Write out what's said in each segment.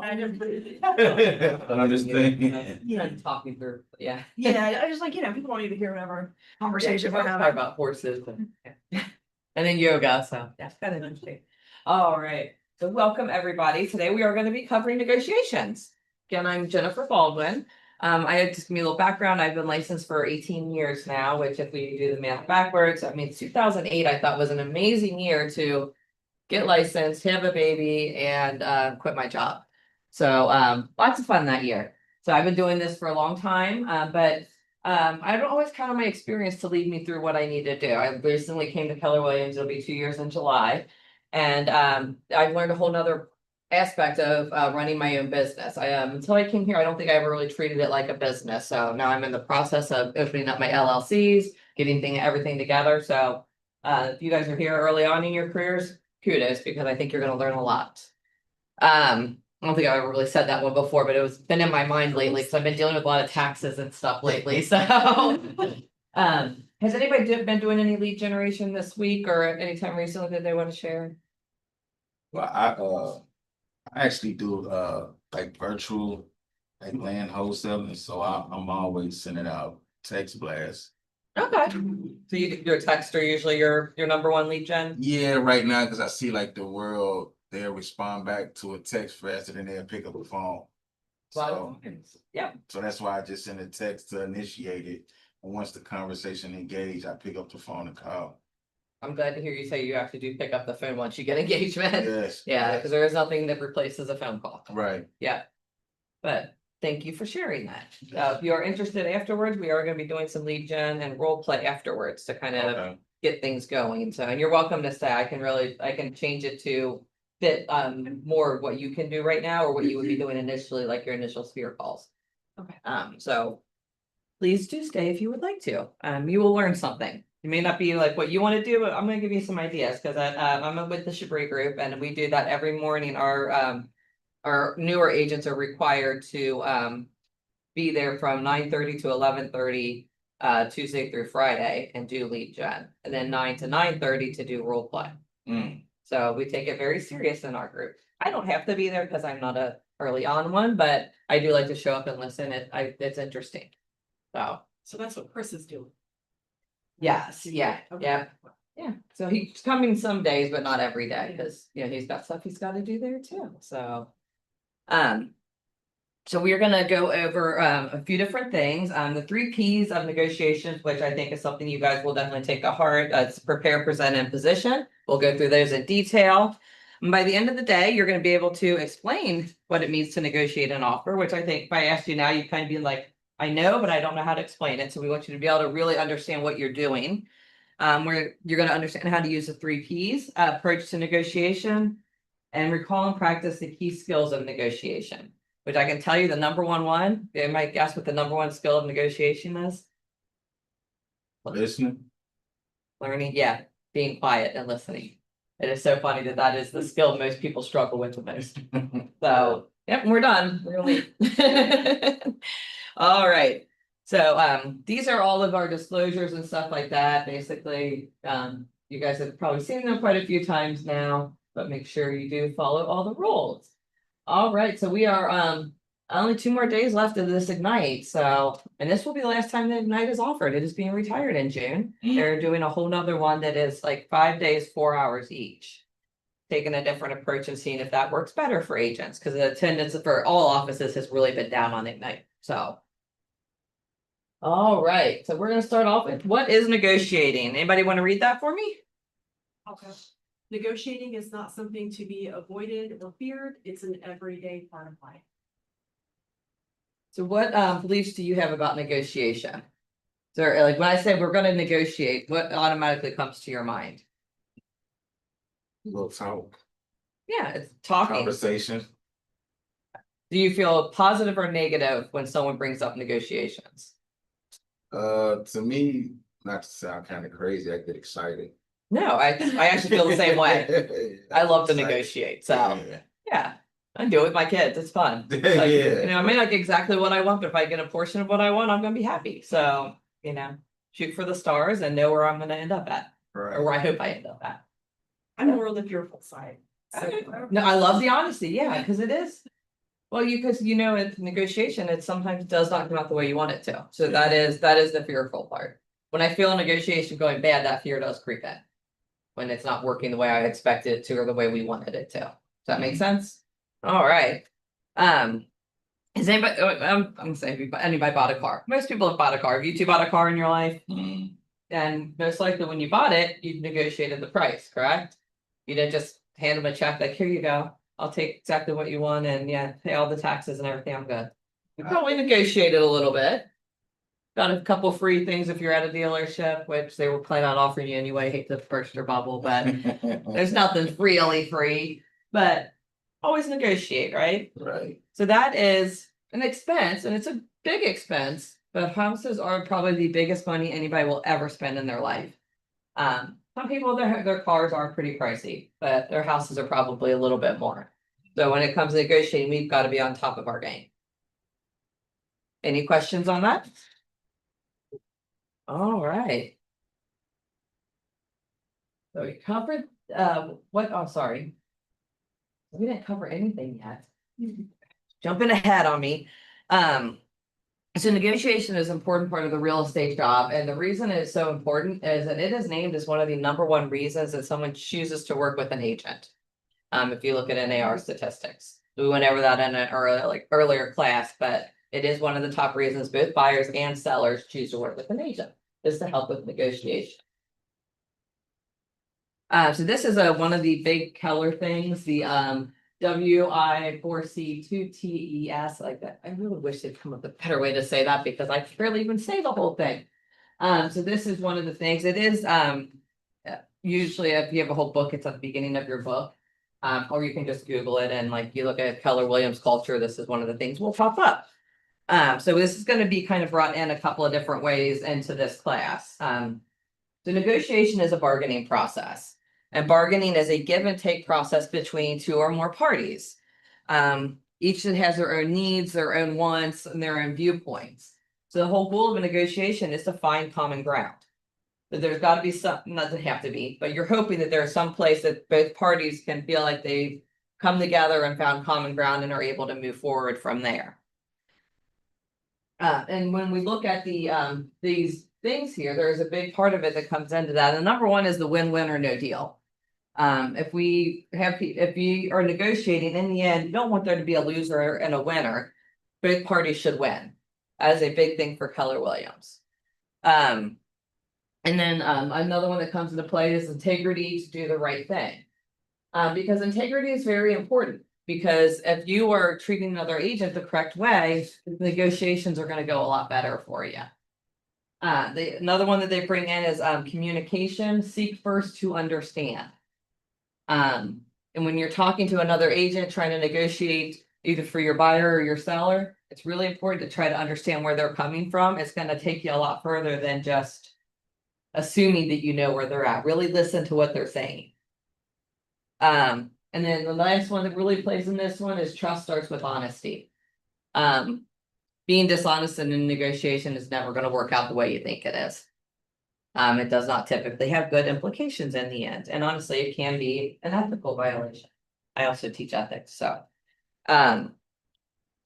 I understand. Yeah, talking through, yeah. Yeah, I just like, people don't need to hear whatever conversation we're Talk having. about horses. And then yoga, so that's kind of interesting. All right, so welcome everybody. Today we are going to be covering negotiations. Again, I'm Jennifer Baldwin. I had just give me a little background. I've been licensed for 18 years now, which if we do the math backwards, I mean, 2008, I thought was an amazing year to get licensed, have a baby, and quit my job. So lots of fun that year. So I've been doing this for a long time, but I don't always count on my experience to lead me through what I need to do. I recently came to Keller Williams, it'll be 2 years in July. And I've learned a whole nother aspect of running my own business. Until I came here, I don't think I ever really treated it like a business. So now I'm in the process of opening up my LLCs, getting everything together. So if you guys are here early on in your careers, kudos, because I think you're going to learn a lot. I don't think I've ever really said that one before, but it was been in my mind lately because I've been dealing with a lot of taxes and stuff lately. So, has anybody been doing any lead generation this week or anytime recently that they want to share? Well, I actually do like virtual like land wholesaling, so I'm always sending out text blasts. Okay, so your texter usually your number one lead gen. Yeah, right now because I see like the world, they'll respond back to a text faster than they'll pick up the phone. So, Yeah. so that's why I just send a text to initiate it. And once the conversation engaged, I pick up the phone and call. I'm glad to hear you say you have to pick up the phone once you get engagement. Yes. Yeah, because there is nothing that replaces a phone call. Right. Yeah. But thank you for sharing that. If you are interested afterwards, we are going to be doing some lead gen and role play afterwards to kind of Okay. get things going. So, and you're welcome to say, I can change it to fit more what you can do right now or what you would be doing initially, like your initial sphere calls. Okay. So please do stay if you would like to. You will learn something. It may not be like what you want to do, but I'm going to give you some ideas because I'm with the Chabris group and we do that every morning. Our newer agents are required to be there from 9:30 to 11:30 Tuesday through Friday and do lead gen, and then 9 to 9:30 to do role play. So we take it very serious in our group. I don't have to be there because I'm not a early on one, but I do like to show up and listen. It's interesting. So that's what Chris is doing. Yes, yeah, Okay. yeah. So he's coming some days, but not every day because he's got stuff he's got to do there too. So we are gonna go over a few different things. The 3 Ps of negotiations, which I think is something you guys will definitely take to heart. It's prepare, present, and position. We'll go through those in detail. And by the end of the day, you're going to be able to explain what it means to negotiate an offer, which I think if I asked you now, you'd kind of be like, I know, but I don't know how to explain it. So we want you to be able to really understand what you're doing. Where you're going to understand how to use the 3 Ps, approach to negotiation, and recall and practice the key skills of negotiation, which I can tell you the number one. You might guess what the number one skill of negotiation is. Listening. Learning, yeah, being quiet and listening. It is so funny that is the skill most people struggle with the most. So, yep, we're done. We're gonna leave. All right. So these are all of our disclosures and stuff like that. Basically, you guys have probably seen them quite a few times now, but make sure you do follow all the rules. All right, so we are only 2 more days left of this Ignite. So, and this will be the last time that Ignite is offered. It is being retired in June. They're doing a whole nother one that is like 5 days, 4 hours each. Taking a different approach and seeing if that works better for agents because the attendance for all offices has really been down on Ignite. So, all right, so we're going to start off with what is negotiating? Anybody want to read that for me? Okay. Negotiating is not something to be avoided or feared. It's an everyday part of life. So what beliefs do you have about negotiation? So like when I say we're going to negotiate, what automatically comes to your mind? Little talk. Yeah, it's talking. Conversation. Do you feel positive or negative when someone brings up negotiations? To me, not to sound kind of crazy, I get excited. No, I actually feel the same way. I love to negotiate. So yeah, I do it with my kids. It's fun. Like, I may not get exactly what I want, but if I get a portion of what I want, I'm gonna be happy. So, shoot for the stars and know where I'm gonna end up at. Or where I hope I end up at. I'm more on the fearful side. So, No, I love the honesty, yeah, because it is. Well, because it's negotiation, it sometimes does not come out the way you want it to. So that is the fearful part. When I feel a negotiation going bad, that fear does creep in. When it's not working the way I expected it to or the way we wanted it to. Does that make sense? All right. Is anybody, I'm gonna say anybody bought a car. Most people have bought a car. Have you two bought a car in your life? Mm, And most likely when you bought it, you negotiated the price, correct? You didn't just hand them a check like, here you go. I'll take exactly what you want and yeah, pay all the taxes and everything. I'm good. You probably negotiated a little bit. Got a couple free things if you're at a dealership, which they were planning on offering you anyway. Hate to burst your bubble, but there's nothing really free. But always negotiate, right? Right. So that is an expense, and it's a big expense, but houses are probably the biggest money anybody will ever spend in their life. Some people, their cars are pretty pricey, but their houses are probably a little bit more. So when it comes to negotiating, we've got to be on top of our game. Any questions on that? All right. So we covered, sorry. We didn't cover anything yet. Jumping ahead on me. So negotiation is an important part of the real estate job, and the reason it's so important is that it is named as one of the #1 reasons that someone chooses to work with an agent. If you look at NAR statistics, we went over that in an earlier class, but it is one of the top reasons both buyers and sellers choose to work with an agent, is to help with negotiation. So this is one of the big Keller things, the WI4C2TES, like that. I really wish they'd come up with a better way to say that because I barely even say the whole thing. So this is one of the things. It is usually if you have a whole book, it's at the beginning of your book. Or you can just Google it and like you look at Keller Williams culture, this is one of the things will pop up. So this is going to be kind of brought in a couple of different ways into this class. So negotiation is a bargaining process. And bargaining is a give and take process between two or more parties. Each has their own needs, their own wants, and their own viewpoints. So the whole goal of a negotiation is to find common ground. But there's got to be something, doesn't have to be, but you're hoping that there's some place that both parties can feel like they've come together and found common ground and are able to move forward from there. And when we look at these things here, there's a big part of it that comes into that. And #1 is the win-win or no deal. If we are negotiating in the end, you don't want there to be a loser and a winner. Both parties should win. That is a big thing for Keller Williams. And then another one that comes into play is integrity to do the right thing. Because integrity is very important. Because if you are treating another agent the correct way, the negotiations are going to go a lot better for you. Another one that they bring in is communication. Seek first to understand. And when you're talking to another agent trying to negotiate either for your buyer or your seller, it's really important to try to understand where they're coming from. It's going to take you a lot further than just assuming that you know where they're at. Really listen to what they're saying. And then the last one that really plays in this one is trust starts with honesty. Being dishonest in a negotiation is never going to work out the way you think it is. It does not typically have good implications in the end. And honestly, it can be an ethical violation. I also teach ethics. So a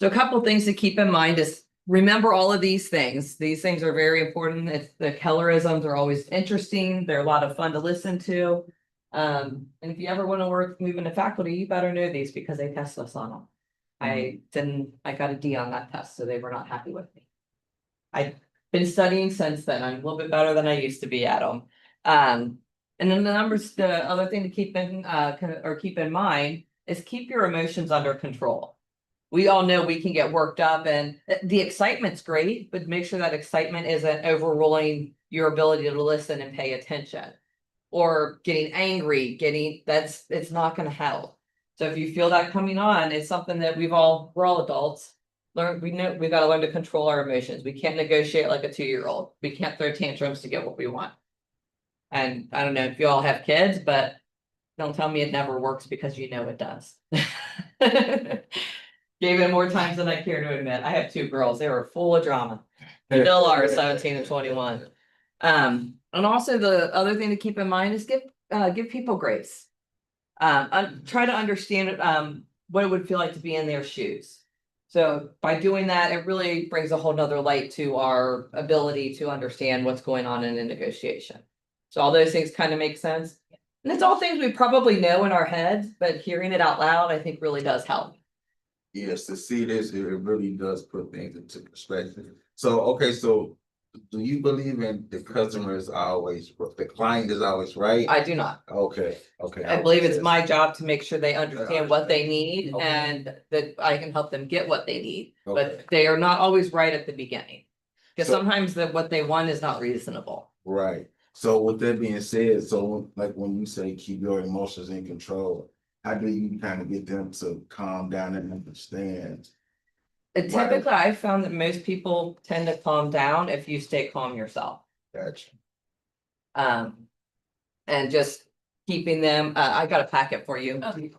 couple of things to keep in mind is remember all of these things. These things are very important. The Kellerisms are always interesting. They're a lot of fun to listen to. And if you ever want to move into faculty, you better know these because they test us on them. I got a D on that test, so they were not happy with me. I've been studying since then. I'm a little bit better than I used to be at them. And then the other thing to keep in mind is keep your emotions under control. We all know we can get worked up and the excitement's great, but make sure that excitement isn't overruling your ability to listen and pay attention. Or getting angry, it's not going to help. So if you feel that coming on, it's something that we're all adults. We got to learn to control our emotions. We can't negotiate like a 2-year-old. We can't throw tantrums to get what we want. And I don't know if you all have kids, but don't tell me it never works because you know it does. Gave it more times than I care to admit. I have 2 girls. They were full of drama. Still are 17 and 21. And also the other thing to keep in mind is give people grace. Try to understand what it would feel like to be in their shoes. So by doing that, it really brings a whole nother light to our ability to understand what's going on in a negotiation. So all those things kind of make sense. And it's all things we probably know in our heads, but hearing it out loud, I think really does help. Yes, to see this, it really does put things into perspective. So, okay, so do you believe in the customer is always, the client is always right? I do not. Okay, okay. I believe it's my job to make sure they understand what they need Okay. and that I can help them get what they need. Okay. But they are not always right at the beginning. Because So- sometimes what they want is not reasonable. Right, so with that being said, so like when you say keep your emotions in control, how do you kind of get them to calm down and understand? And Right. typically, I found that most people tend to calm down if you stay calm yourself. Gotcha. And just keeping them, I got a packet for you. Oh. Can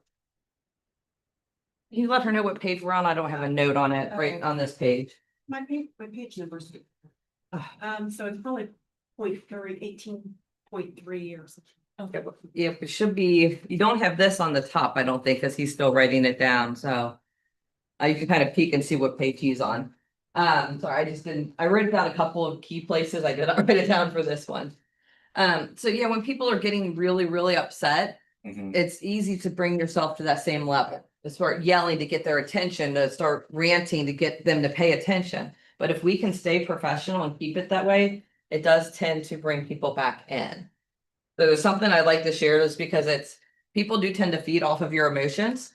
you let her know what page we're on? I don't have a note on it right on this page. My page numbers. Ah. So it's probably 18.3 or something. Okay, yeah, it should be, you don't have this on the top, I don't think, because he's still writing it down, so. You can kind of peek and see what page he's on. Sorry, I just didn't, I wrote down a couple of key places, I did not write it down for this one. So yeah, when people are getting really, really upset, Mhm. it's easy to bring yourself to that same level. To start yelling to get their attention, to start ranting to get them to pay attention. But if we can stay professional and keep it that way, it does tend to bring people back in. So there's something I'd like to share just because people do tend to feed off of your emotions.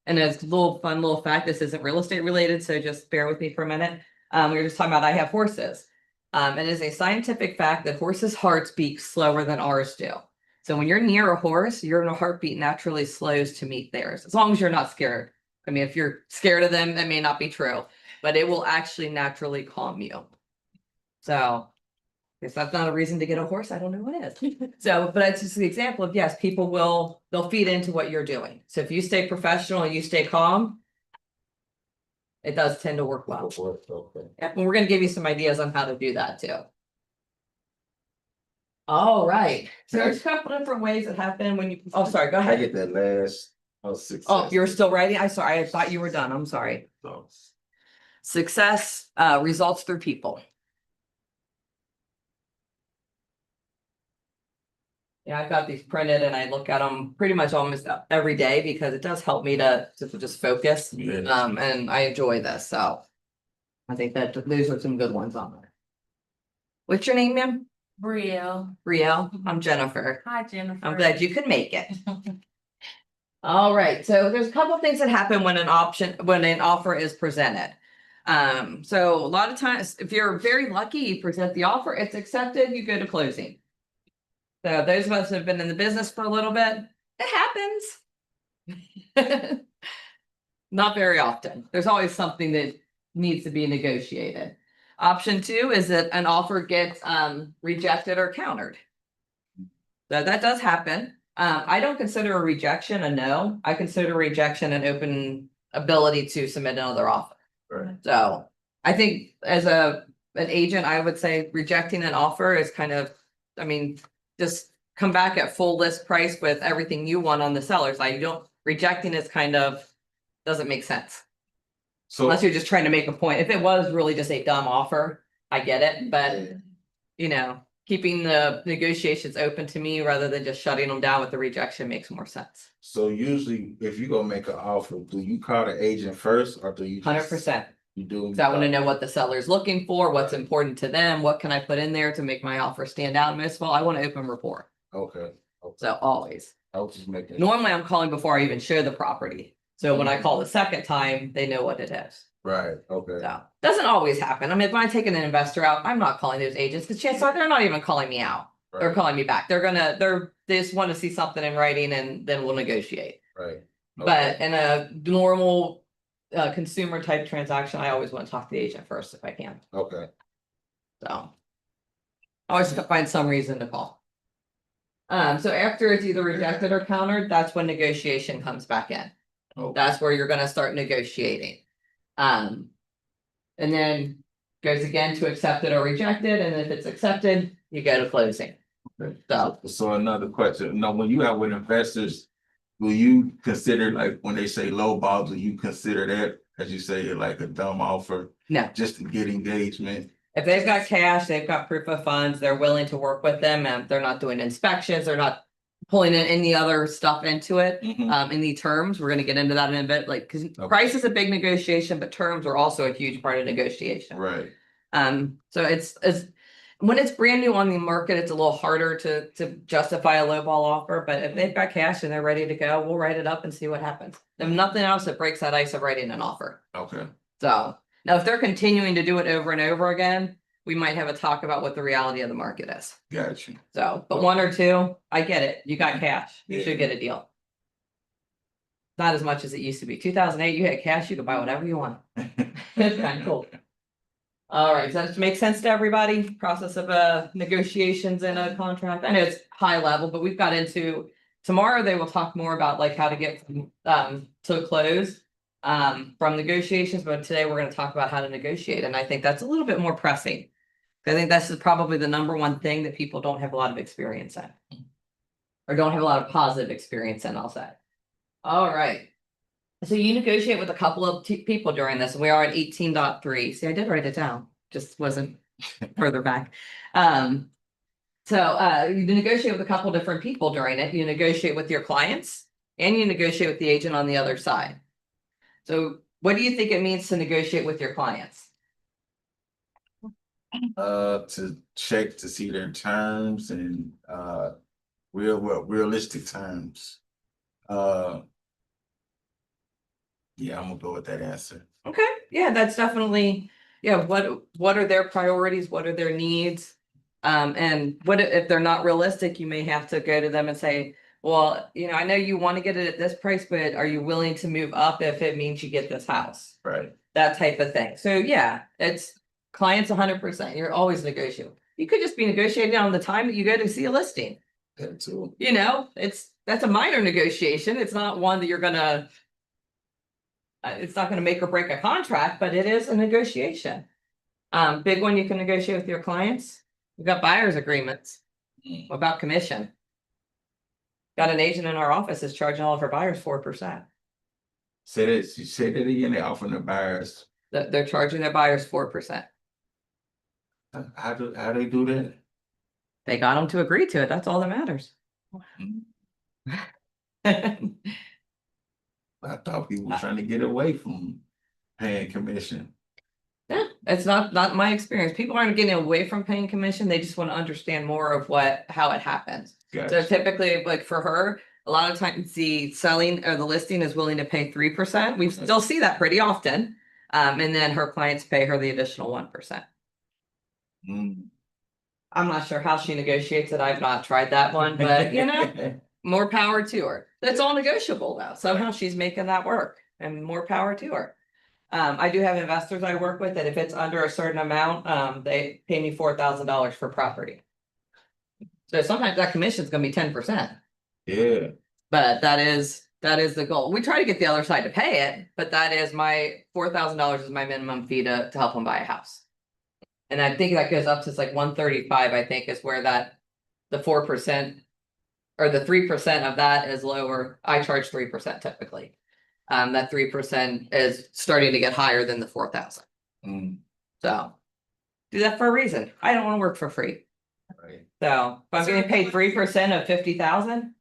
And it's a little fun little fact, this isn't real estate related, so just bear with me for a minute. We were just talking about I have horses. It is a scientific fact that horses' hearts beat slower than ours do. So when you're near a horse, your heartbeat naturally slows to meet theirs, as long as you're not scared. I mean, if you're scared of them, that may not be true, but it will actually naturally calm you. So if that's not a reason to get a horse, I don't know what is. So, but it's just an example of, yes, they'll feed into what you're doing. So if you stay professional and you stay calm, it does tend to work well. Okay. Yep, and we're gonna give you some ideas on how to do that too. All right, so there's a couple different ways that happen when you, oh, sorry, go I ahead. get that last, success. Oh, you're still writing? I thought you were done. I'm sorry. So, Success, results through people. Yeah, I've got these printed and I look at them pretty much almost every day because it does help me to just focus. Yeah. And I enjoy this, so. I think that those are some good ones on there. What's your name, ma'am? Brielle. Brielle, I'm Jennifer. Hi, Jennifer. I'm glad you could make it. All right, so there's a couple things that happen when an offer is presented. So a lot of times, if you're very lucky, you present the offer, it's accepted, you go to closing. So those of us who have been in the business for a little bit, it happens. Not very often. There's always something that needs to be negotiated. Option 2 is that an offer gets rejected or countered. So that does happen. I don't consider a rejection a no. I consider rejection an open ability to submit another offer. right. So I think as an agent, I would say rejecting an offer is kind of, I mean, just come back at full list price with everything you want on the seller side. Rejecting is kind of, doesn't make sense. So, Unless you're just trying to make a point. If it was really just a dumb offer, I get it, but keeping the negotiations open to me rather than just shutting them down with the rejection makes more sense. so usually if you go make an offer, do you call the agent first or do you? just- 100%. You do. So I want to know what the seller's looking for, what's important to them, what can I put in there to make my offer stand out? Most of all, I want an open rapport. Okay, So always. I was just making. Normally I'm calling before I even show the property. So when I call the second time, they know what it is. Right, okay, So doesn't always happen. I mean, if I'm taking an investor out, I'm not calling those agents because chances are they're not even calling me out. They're right, calling me back. They just want to see something in writing and then we'll negotiate. right. But in a normal consumer type transaction, I always want to talk to the agent first if I can. Okay, So. I always find some reason to call. So after it's either rejected or countered, that's when negotiation comes back in. okay, That's where you're gonna start negotiating. And then goes again to accepted or rejected, and if it's accepted, you go to closing. So, so another question, no, when you have with investors, will you consider like when they say low ball, do you consider that as you say, like a dumb offer, No, just to get engagement. if they've got cash, they've got proof of funds, they're willing to work with them and they're not doing inspections, they're not pulling in any other stuff into it. Mhm. In the terms, we're gonna get into that in a bit, like, cause price is a big negotiation, but terms are also a huge part of negotiation. Right, So it's when it's brand new on the market, it's a little harder to justify a lowball offer, but if they've got cash and they're ready to go, we'll write it up and see what happens. If nothing else, it breaks that ice of writing an offer. okay, So now if they're continuing to do it over and over again, we might have a talk about what the reality of the market is. got you. So, but one or two, I get it. You got cash. You Yeah. should get a deal. Not as much as it used to be. 2008, you had cash, you could buy whatever you want. It's kind of cool. All right, does that make sense to everybody? Process of negotiations and a contract. I know it's high level, but we've got into tomorrow, they will talk more about like how to get to a close from negotiations, but today we're gonna talk about how to negotiate, and I think that's a little bit more pressing. I think this is probably the number one thing that people don't have a lot of experience in. Or don't have a lot of positive experience in, I'll say. All right. So you negotiate with a couple of people during this, and we are at 18.3. See, I did write it down, just wasn't further back. You negotiate with a couple different people during it. You negotiate with your clients and you negotiate with the agent on the other side. So what do you think it means to negotiate with your clients? To check to see their terms and, realistic terms. Yeah, I'm gonna go with that answer. Okay, yeah, that's definitely, yeah, what are their priorities? What are their needs? And what if they're not realistic, you may have to go to them and say, well, I know you want to get it at this price, but are you willing to move up if it means you get this house? Right. That type of thing. So yeah, it's clients 100%. You're always negotiating. You could just be negotiating on the time that you go to see a listing. That too. That's a minor negotiation. It's not one that you're gonna. It's not gonna make or break a contract, but it is a negotiation. Big one you can negotiate with your clients. We've got buyer's agreements. What about commission? Got an agent in our office that's charging all of her buyers 4%. Say that again, they offering the buyers, They're charging their buyers 4%. how they do that? They got them to agree to it. That's all that matters. I thought people were trying to get away from paying commission. Yeah, it's not my experience. People aren't getting away from paying commission. They just want to understand more of how it happens. So Gotcha. typically, like for her, a lot of times the selling or the listing is willing to pay 3%. We still see that pretty often. And then her clients pay her the additional 1%. Mm. I'm not sure how she negotiates it. I've not tried that one, but more power to her. That's all negotiable though. Somehow she's making that work and more power to her. I do have investors I work with that if it's under a certain amount, they pay me $4,000 for property. So sometimes that commission is gonna be 10%, Yeah, but that is the goal. We try to get the other side to pay it, but that is my $4,000 is my minimum fee to help them buy a house. And I think that goes up to like 135, I think is where the 4% or the 3% of that is lower. I charge 3% typically. That 3% is starting to get higher than the 4,000. mm, So do that for a reason. I don't want to work for free. right, So if I'm Is there getting a paid 3% of 50,000,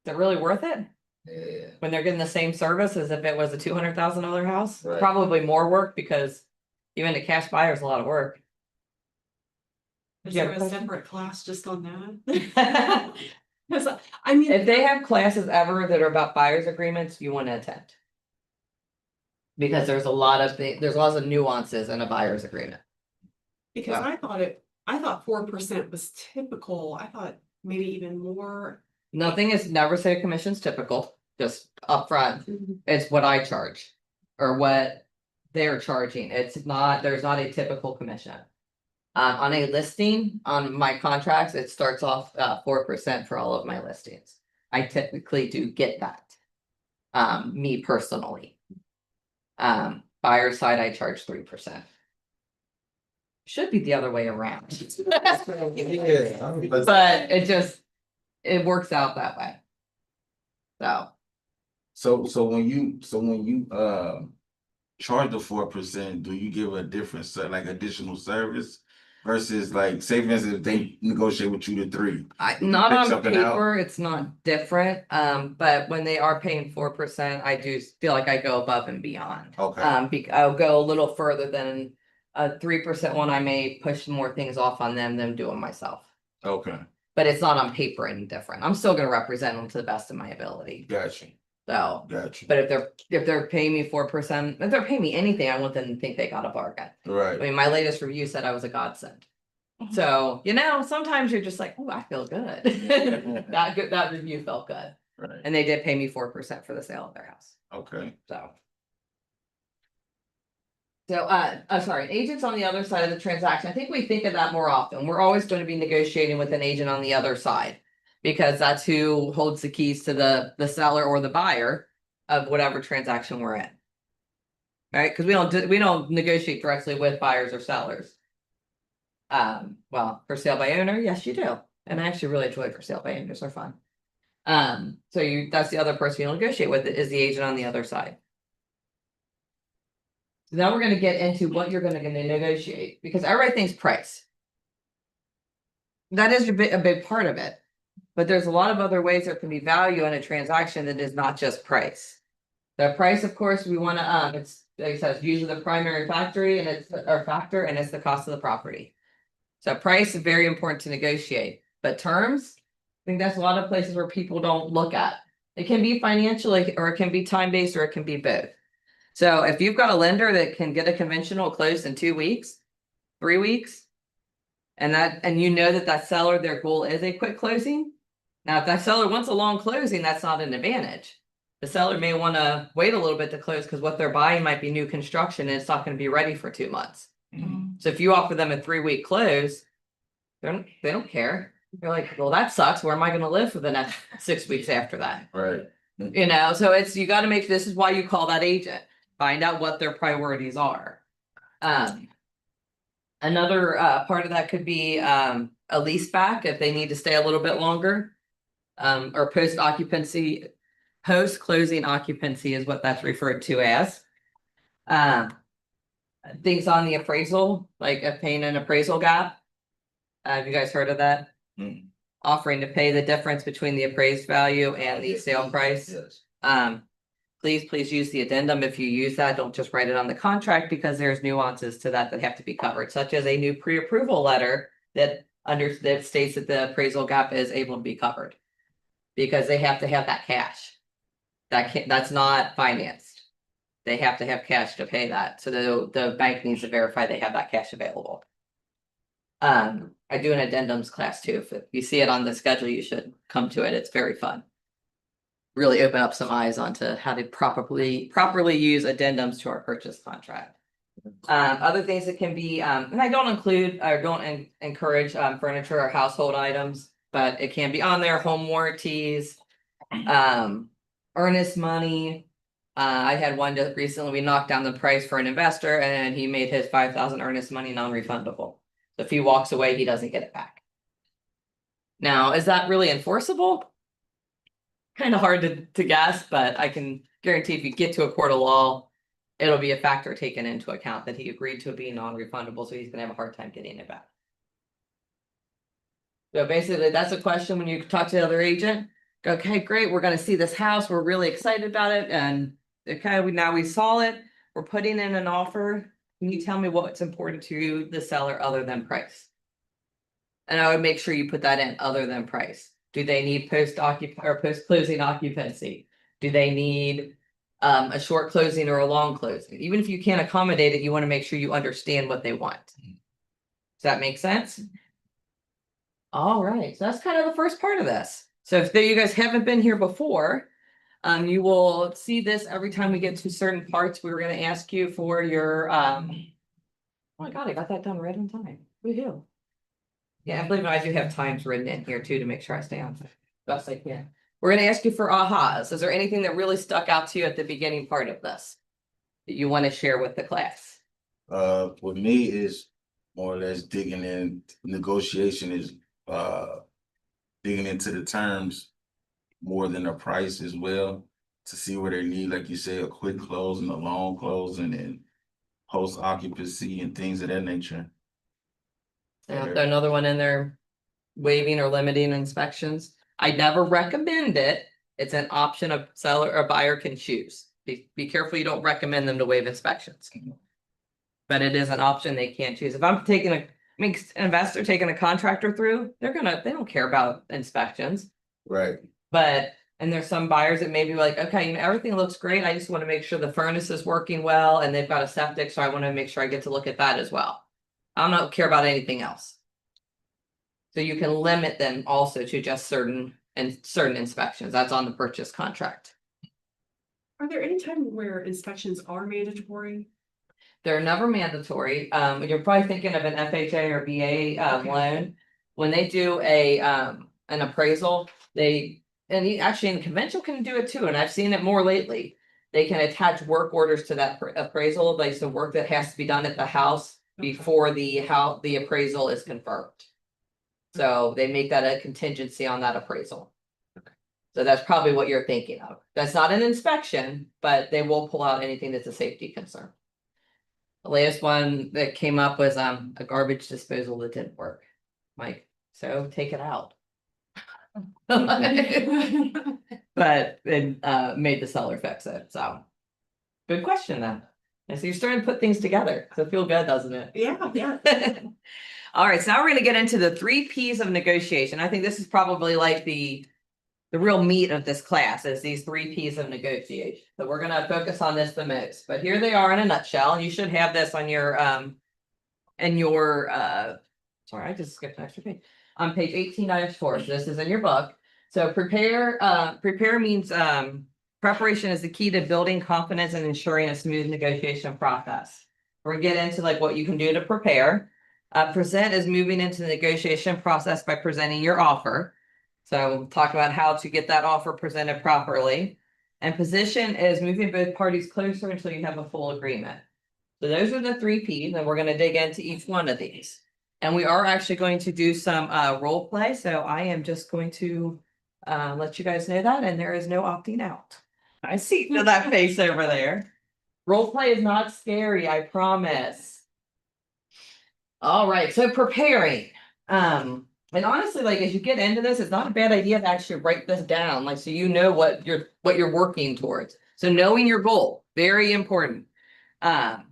is it really worth it? yeah, When they're getting the same service as if it was a $200,000 house? Right. Probably more work because even a cash buyer is a lot of work. Is You have there a a question? separate class just on that? If Cause I mean, they have classes ever that are about buyer's agreements, you want to attend. Because there's lots of nuances in a buyer's agreement. because I thought 4% was typical. I thought maybe even more. Nothing is never say commission's typical, just upfront. It's what I charge. Or what they're charging. There's not a typical commission. On a listing, on my contracts, it starts off 4% for all of my listings. I typically do get that. Me personally. Buyer side, I charge 3%. Should be the other way around. yeah. But it works out that way. So So when you charge the 4%, do you give a different, like additional service? Versus like, say for instance, if they negotiate with you to 3, Not pick on something out? paper, it's not different, but when they are paying 4%, I do feel like I go above and beyond. Okay. I'll go a little further than a 3% one. I may push more things off on them than do them myself. Okay, But it's not on paper any different. I'm still gonna represent them to the best of my ability, gotcha, so. gotcha. But if they're paying me 4%, if they're paying me anything, I want them to think they got a bargain. I Right, mean, my latest review said I was a godsend. So, sometimes you're just like, oh, I feel good. That review felt good. right, And they did pay me 4% for the sale of their house, okay, so. So, sorry, agents on the other side of the transaction, I think we think of that more often. We're always going to be negotiating with an agent on the other side. Because that's who holds the keys to the seller or the buyer of whatever transaction we're in. Right, because we don't negotiate directly with buyers or sellers. Well, for sale by owner, yes, you do. And I actually really enjoy for sale by owners, they're fun. So that's the other person you'll negotiate with, is the agent on the other side. So now we're gonna get into what you're gonna negotiate, because everybody thinks price. That is a big part of it. But there's a lot of other ways there can be value in a transaction that is not just price. The price, of course, we wanna, it's, like I said, it's usually the primary factor and it's the cost of the property. So price is very important to negotiate, but terms, I think that's a lot of places where people don't look at. It can be financially, or it can be time-based, or it can be both. So if you've got a lender that can get a conventional closed in 2 weeks, 3 weeks. And you know that seller, their goal is a quick closing. Now, if that seller wants a long closing, that's not an advantage. The seller may want to wait a little bit to close because what they're buying might be new construction and it's not going to be ready for 2 months. Mhm. So if you offer them a 3-week close, they don't care. They're like, well, that sucks. Where am I going to live for the next 6 weeks after that? right, So you got to this is why you call that agent. Find out what their priorities are. Another part of that could be a lease back if they need to stay a little bit longer. Or post closing occupancy is what that's referred to as. Things on the appraisal, like paying an appraisal gap. Have you guys heard of that? Mm. Offering to pay the difference between the appraised value and the sale price. yes, Please use the addendum. If you use that, don't just write it on the contract, because there's nuances to that have to be covered, such as a new pre-approval letter that states that the appraisal gap is able to be covered. Because they have to have that cash. That's not financed. They have to have cash to pay that, so the bank needs to verify they have that cash available. I do an addendums class too. If you see it on the schedule, you should come to it. It's very fun. Really open up some eyes onto how to properly use addendums to our purchase contract. Other things that can be, and I don't include or don't encourage furniture or household items, but it can be on there: home warranties, earnest money. I had one just recently. We knocked down the price for an investor, and he made his 5,000 earnest money non-refundable. So if he walks away, he doesn't get it back. Now, is that really enforceable? Kind of hard to guess, but I can guarantee if you get to a court of law, it'll be a factor taken into account that he agreed to be non-refundable, so he's gonna have a hard time getting it back. So basically, that's a question when you talk to the other agent. Go, okay, great, we're gonna see this house, we're really excited about it, and okay, we saw it, we're putting in an offer. Can you tell me what's important to the seller other than price? And I would make sure you put that in, other than price. Do they need post closing occupancy? Do they need a short closing or a long closing? Even if you can't accommodate it, you want to make sure you understand what they want. Does that make sense? All right, so that's kind of the first part of this. So if you guys haven't been here before, you will see this every time we get to certain parts. We're going to ask you for your oh my god, I got that done right on time. Woohoo. Yeah, I believe I do have times written in here too to make sure I stay on best I can. We're gonna ask you for ahas. Is there anything that really stuck out to you at the beginning part of this that you want to share with the class? with me is more or less digging in, negotiation is digging into the terms more than the price as well. to see where they need, like you said, a quick closing, a long closing, and post occupancy and things of that nature. Yeah, throw another one in there, waiving or limiting inspections. I never recommend it. It's an option a seller or buyer can choose. Be careful you don't recommend them to waive inspections. But it is an option they can choose. If I'm taking an investor taking a contractor through, they don't care about inspections. Right. But, and there's some buyers that may be like, okay, you know, everything looks great. I just want to make sure the furnace is working well and they've got a septic, so I want to make sure I get to look at that as well. I don't care about anything else. So you can limit them also to just certain inspections. That's on the purchase contract. Are there any times where inspections are mandatory? They're never mandatory. You're probably thinking of an FHA or VA loan. When they do an appraisal, actually in conventional can do it too, and I've seen it more lately. They can attach work orders to that appraisal, like some work that has to be done at the house before the appraisal is confirmed. So they make that a contingency on that appraisal. So that's probably what you're thinking of. That's not an inspection, but they will pull out anything that's a safety concern. The latest one that came up was a garbage disposal that didn't work. Like, so take it out. But it made the seller fix it, so. Good question then. And so you're starting to put things together, so it feel good, doesn't it? Yeah. All right, so now we're gonna get into the 3 Ps of negotiation. I think this is probably like the real meat of this class is these 3 Ps of negotiation. So we're gonna focus on this the most, but here they are in a nutshell, and you should have this on your sorry, I just skipped an extra page. On page 18-4, so this is in your book. So prepare means preparation is the key to building confidence and ensuring a smooth negotiation process. We're gonna get into like what you can do to prepare. Present is moving into the negotiation process by presenting your offer. So we'll talk about how to get that offer presented properly. And position is moving both parties closer until you have a full agreement. So those are the 3 Ps, and we're going to dig into each one of these. And we are actually going to do some role play. So I am just going to let you guys know that, and there is no opting out. I see that face over there. Role play is not scary, I promise. All right, so preparing. And honestly, like as you get into this, it's not a bad idea to actually write this down, like so you know what you're working towards. So knowing your goal, very important. Have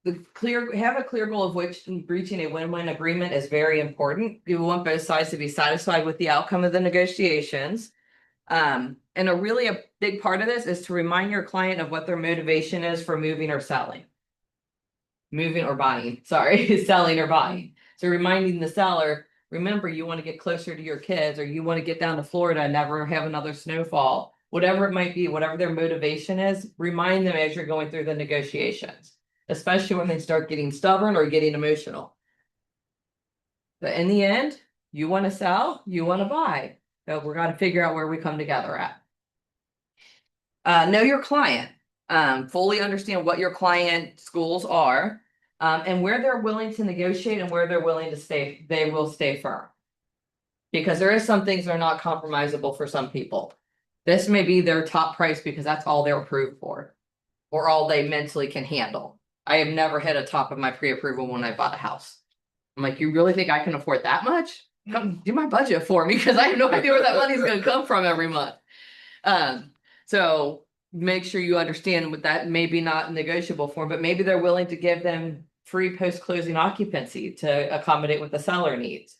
a clear goal of which reaching a win-win agreement is very important. You want both sides to be satisfied with the outcome of the negotiations. And a big part of this is to remind your client of what their motivation is for moving or selling. Moving or buying, sorry, selling or buying. So reminding the seller, remember, you want to get closer to your kids, or you want to get down to Florida and never have another snowfall, whatever it might be, whatever their motivation is, remind them as you're going through the negotiations, especially when they start getting stubborn or getting emotional. But in the end, you want to sell, you want to buy. So we're going to figure out where we come together at. Know your client. Fully understand what your client's goals are, and where they're willing to negotiate and where they're willing to stay, they will stay firm. Because there is some things that are not compromisable for some people. This may be their top price because that's all they're approved for, or all they mentally can handle. I have never hit a top of my pre-approval when I bought a house. I'm like, you really think I can afford that much? Come do my budget for me, because I have no idea where that money's gonna come from every month. So make sure you understand what that may be not negotiable for, but maybe they're willing to give them free post-closing occupancy to accommodate what the seller needs.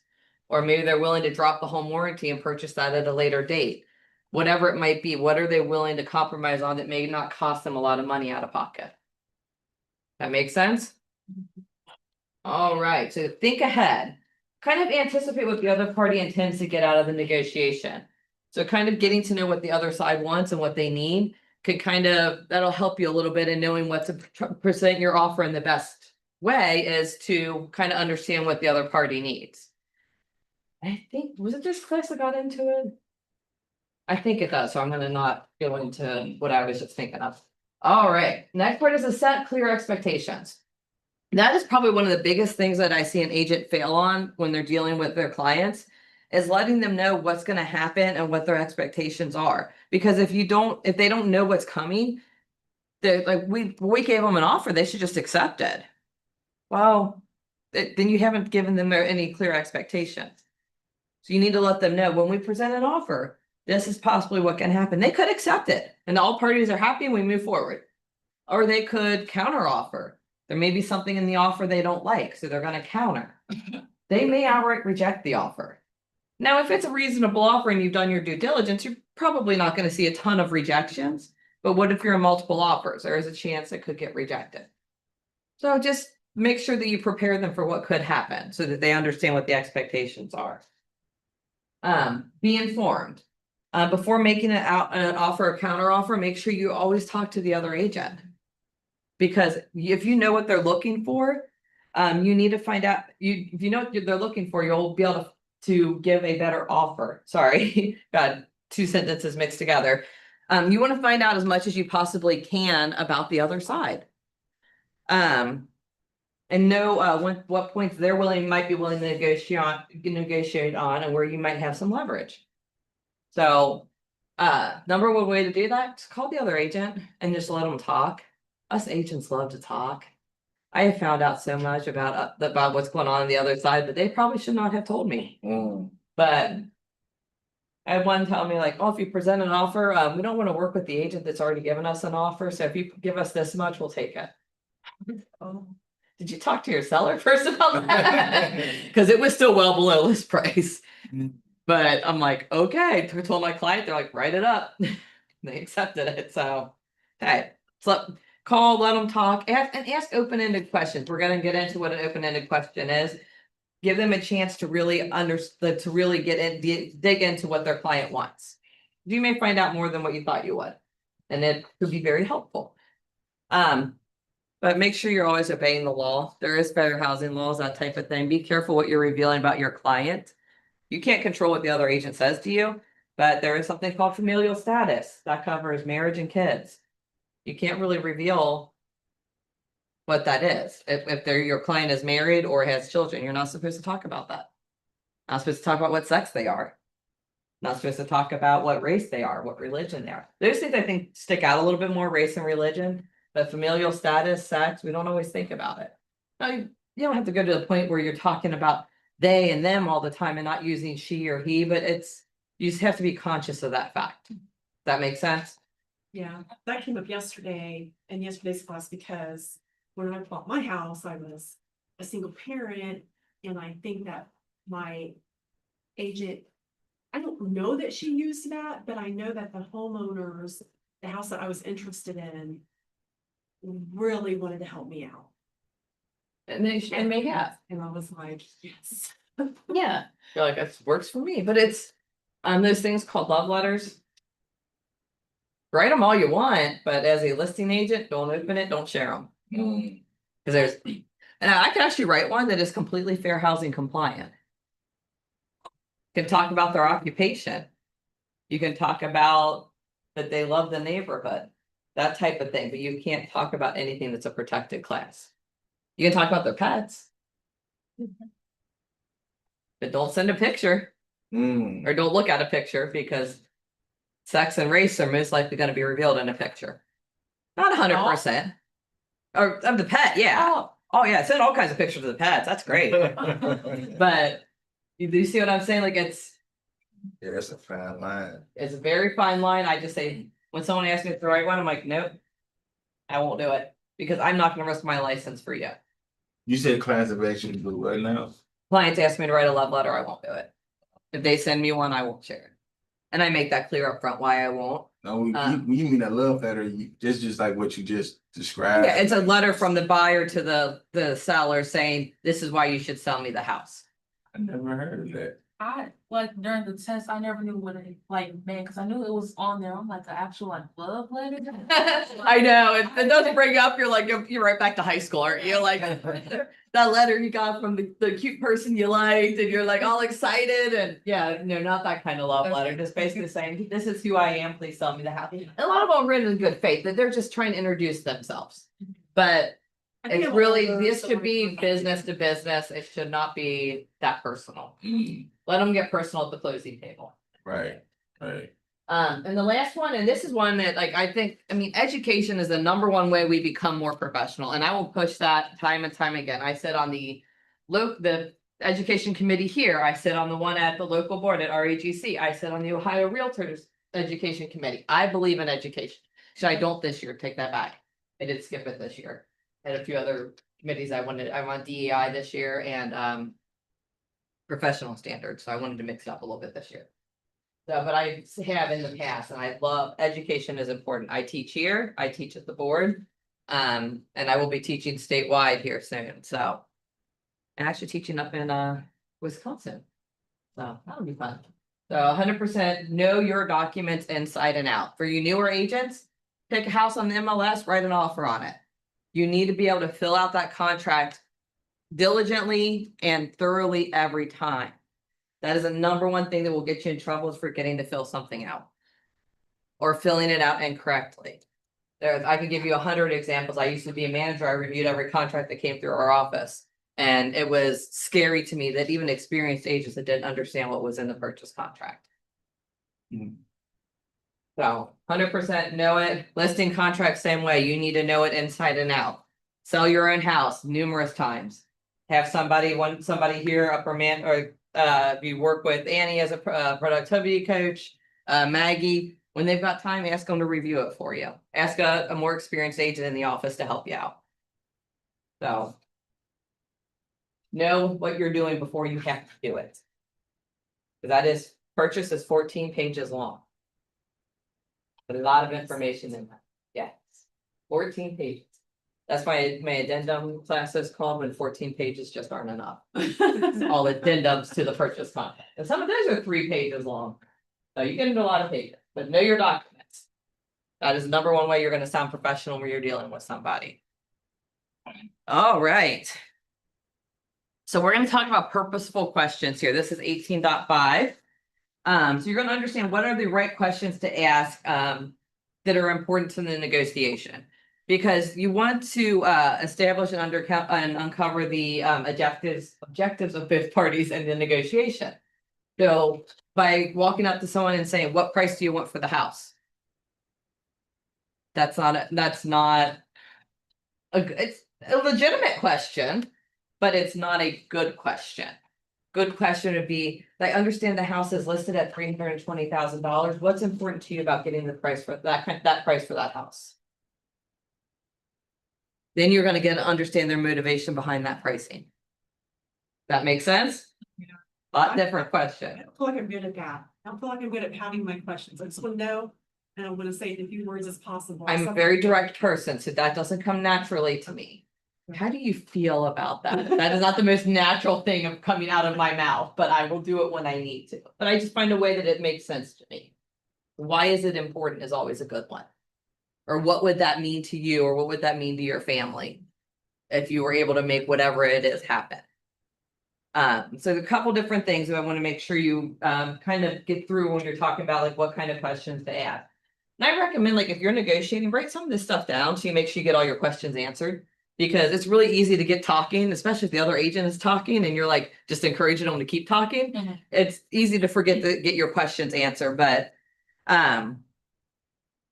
Or maybe they're willing to drop the home warranty and purchase that at a later date. Whatever it might be, what are they willing to compromise on that may not cost them a lot of money out of pocket? That makes sense? All right, so think ahead. Kind of anticipate what the other party intends to get out of the negotiation. So kind of getting to know what the other side wants and what they need could that'll help you a little bit in knowing what to present your offer in the best way, is to kind of understand what the other party needs. I think, was it this class that got into it? I think it does, so I'm gonna not go into what I was just thinking of. All right, next part is to set clear expectations. That is probably one of the biggest things that I see an agent fail on when they're dealing with their clients, is letting them know what's gonna happen and what their expectations are. Because if they don't know what's coming, they're like, we gave them an offer, they should just accept it. Well, then you haven't given them any clear expectations. So you need to let them know when we present an offer, this is possibly what can happen. They could accept it and all parties are happy and we move forward. Or they could counter offer. There may be something in the offer they don't like, so they're gonna counter. They may outright reject the offer. Now, if it's a reasonable offer and you've done your due diligence, you're probably not gonna see a ton of rejections. But what if you're in multiple offers? There is a chance it could get rejected. So just make sure that you prepare them for what could happen so that they understand what the expectations are. Be informed. Before making an offer or counter offer, make sure you always talk to the other agent. Because if you know what they're looking for, you need to find out, if you know what they're looking for, you'll be able to give a better offer. Sorry, got two sentences mixed together. You want to find out as much as you possibly can about the other side. And know what points they're might be willing to negotiate on and where you might have some leverage. So, number one way to do that, just call the other agent and just let them talk. Us agents love to talk. I have found out so much about what's going on the other side, but they probably should not have told me. But I had one tell me like, oh, if you present an offer, we don't want to work with the agent that's already given us an offer. So if you give us this much, we'll take it. Oh, did you talk to your seller first about that? Because it was still well below list price. But I'm like, okay. I told my client, they're like, write it up. They accepted it. So, okay. So call, let them talk, ask open-ended questions. We're going to get into what an open-ended question is. Give them a chance to really understand, to really dig into what their client wants. You may find out more than what you thought you would, and it could be very helpful. But make sure you're always obeying the law. There is fair housing laws, that type of thing. Be careful what you're revealing about your client. You can't control what the other agent says to you, but there is something called familial status that covers marriage and kids. You can't really reveal what that is. If your client is married or has children, you're not supposed to talk about that. Not supposed to talk about what sex they are. Not supposed to talk about what race they are, what religion they are. Those things I think stick out a little bit more, race and religion, but familial status, sex, we don't always think about it. Now, you don't have to go to the point where you're talking about they and them all the time and not using she or he, but you just have to be conscious of that fact. Does that make sense? Yeah, that came up yesterday in yesterday's class because when I bought my house, I was a single parent. And I think that my agent, I don't know that she used that, but I know that the homeowners, the house that I was interested in, really wanted to help me out. And they may have. And I was like, yes. Yeah. You're like, it works for me, but it's those things called love letters. Write them all you want, but as a listing agent, don't open it, don't share them. Because and I can actually write one that is completely fair housing compliant. You can talk about their occupation. You can talk about that they love the neighborhood, that type of thing, but you can't talk about anything that's a protected class. You can talk about their pets. But don't send a picture or don't look at a picture because sex and race are most likely going to be revealed in a picture. Not 100%. Or of the pet, yeah. Oh yeah, send all kinds of pictures of the pets. That's great. But you see what I'm saying? Like Yeah, that's a fine line. it's a very fine line. I just say when someone asks me if the right one, I'm like, nope, I won't do it because I'm not going to risk my license for you. You said class of action do right now? Clients ask me to write a love letter, I won't do it. If they send me one, I won't share it. And I make that clear up front why I won't. No, you mean a love letter, just like what you just described. Yeah, it's a letter from the buyer to the seller saying, this is why you should sell me the house. I never heard of that. I like during the test, I never knew what it like meant because I knew it was on there. I'm like the actual like love letter. I know, it doesn't bring up, you're like, you're right back to high school, aren't you? Like that letter you got from the cute person you liked and you're like all excited and yeah, no, not that kind of love letter, just basically saying, this is who I am, please sell me the house. And a lot of them are written in good faith, that they're just trying to introduce themselves. But I think It's I'm really, older, this so should I- be business to business. It should not be that personal. Let them get personal at the closing table. Right, right. And the last one, and this is one that like, I think, I mean, education is the number one way we become more professional, and I will push that time and time again. I sit on the the education committee here. I sit on the one at the local board at RAGC. I sit on the Ohio Realtors Education Committee. I believe in education. So I don't this year, take that back. I did skip it this year. I had a few other committees I want DEI this year and professional standards, so I wanted to mix it up a little bit this year. So, but I have in the past, and I love, education is important. I teach here, I teach at the board. And I will be teaching statewide here soon, so. And actually teaching up in Wisconsin. So that'll be fun. So 100% know your documents inside and out. For you newer agents, pick a house on the MLS, write an offer on it. You need to be able to fill out that contract diligently and thoroughly every time. That is the number one thing that will get you in trouble, is forgetting to fill something out. Or filling it out incorrectly. I could give you 100 examples. I used to be a manager. I reviewed every contract that came through our office. And it was scary to me that even experienced agents that didn't understand what was in the purchase contract. So 100% know it. Listing contract, same way. You need to know it inside and out. Sell your own house numerous times. Have somebody here, upper man, or if you work with Annie as a productivity coach, Maggie, when they've got time, ask them to review it for you. Ask a more experienced agent in the office to help you out. So. Know what you're doing before you have to do it. Purchase is 14 pages long. A lot of information in that, yes, 14 pages. That's why my addendum class is called when 14 pages just aren't enough. All addendums to the purchase contract, and some of those are 3 pages long. So you get into a lot of pages, but know your documents. That is the number one way you're gonna sound professional when you're dealing with somebody. All right. So we're gonna talk about purposeful questions here. This is 18.5. So you're gonna understand what are the right questions to ask that are important to the negotiation. Because you want to establish and uncover the objectives of both parties in the negotiation. So by walking up to someone and saying, what price do you want for the house? That's not it's a legitimate question, but it's not a good question. Good question would be, I understand the house is listed at $320,000. What's important to you about getting the price for that price for that house? Then you're gonna get to understand their motivation behind that pricing. That makes sense? Yeah. Lot different I question. don't feel like I'm good at that. I don't feel like I'm good at having my questions. I just want to know, and I'm gonna say it in as few words as possible. I'm a very direct person, so that doesn't come naturally to me. How do you feel about that? That is not the most natural thing of coming out of my mouth, but I will do it when I need to. But I just find a way that it makes sense to me. Why is it important is always a good one. Or what would that mean to you, or what would that mean to your family? If you were able to make whatever it is happen. So a couple different things that I want to make sure you kind of get through when you're talking about like what kind of questions to ask. And I recommend, like, if you're negotiating, write some of this stuff down so you make sure you get all your questions answered. Because it's really easy to get talking, especially if the other agent is talking and you're like just encouraging them to keep talking. Mhm. It's easy to forget to get your questions answered, but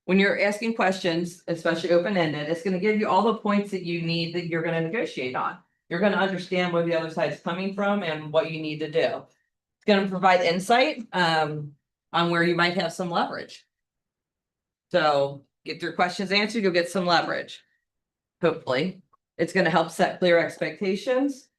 when you're asking questions, especially open-ended, it's gonna give you all the points that you need that you're gonna negotiate on. You're gonna understand where the other side's coming from and what you need to do. It's gonna provide insight on where you might have some leverage. So get your questions answered, you'll get some leverage. Hopefully, it's gonna help set clear expectations.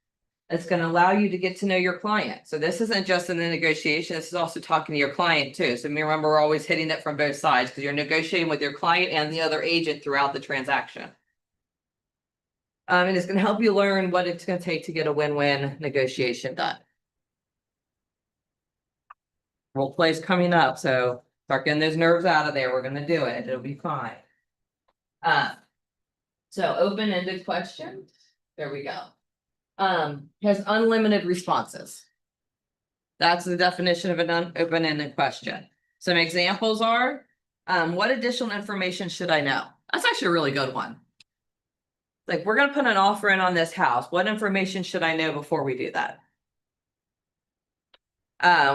It's gonna allow you to get to know your client. So this isn't just in the negotiation, this is also talking to your client too. So remember, we're always hitting it from both sides because you're negotiating with your client and the other agent throughout the transaction. And it's gonna help you learn what it's gonna take to get a win-win negotiation done. Role play's coming up, so start getting those nerves out of there. We're gonna do it. It'll be fine. So open-ended questions. There we go. Has unlimited responses. That's the definition of an open-ended question. Some examples are, what additional information should I know? That's actually a really good one. Like, we're gonna put an offer in on this house. What information should I know before we do that?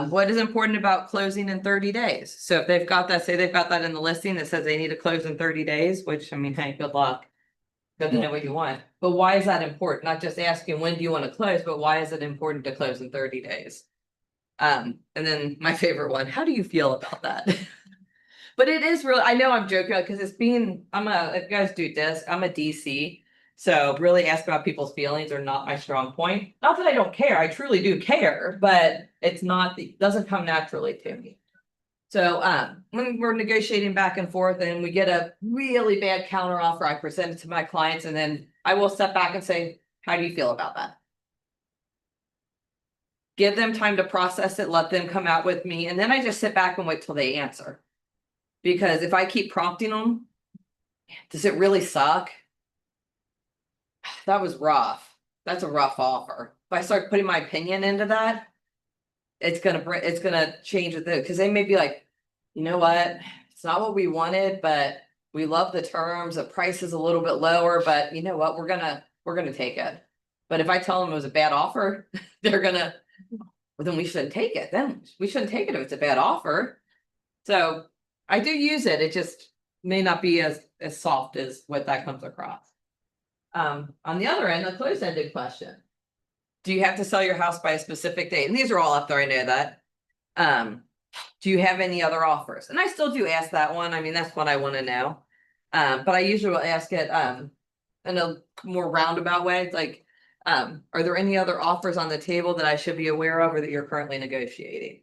What is important about closing in 30 days? So if they've got that, say they've got that in the listing that says they need to close in 30 days, which I mean, hey, good luck. Good to know what you want, but why is that important? Not just asking when do you want to close, but why is it important to close in 30 days? And then my favorite one, how do you feel about that? But it is really, I know I'm joking because it's being, if you guys do this, I'm a DC. So really ask about people's feelings are not my strong point. Not that I don't care, I truly do care, but it's not, it doesn't come naturally to me. So when we're negotiating back and forth and we get a really bad counter offer, I present it to my clients and then I will step back and say, how do you feel about that? Give them time to process it, let them come out with me, and then I just sit back and wait till they answer. Because if I keep prompting them, does it really suck? That was rough. That's a rough offer. If I start putting my opinion into that, it's gonna change it because they may be like, you know what, it's not what we wanted, but we love the terms, the price is a little bit lower, but you know what, we're gonna take it. But if I tell them it was a bad offer, they're gonna, well, then we shouldn't take it. Then we shouldn't take it if it's a bad offer. So I do use it. It just may not be as soft as what that comes across. On the other end, the closed-ended question. Do you have to sell your house by a specific date? And these are all up there, I know that. Do you have any other offers? And I still do ask that one. I mean, that's what I want to know. But I usually will ask it in a more roundabout way. It's like, are there any other offers on the table that I should be aware of or that you're currently negotiating?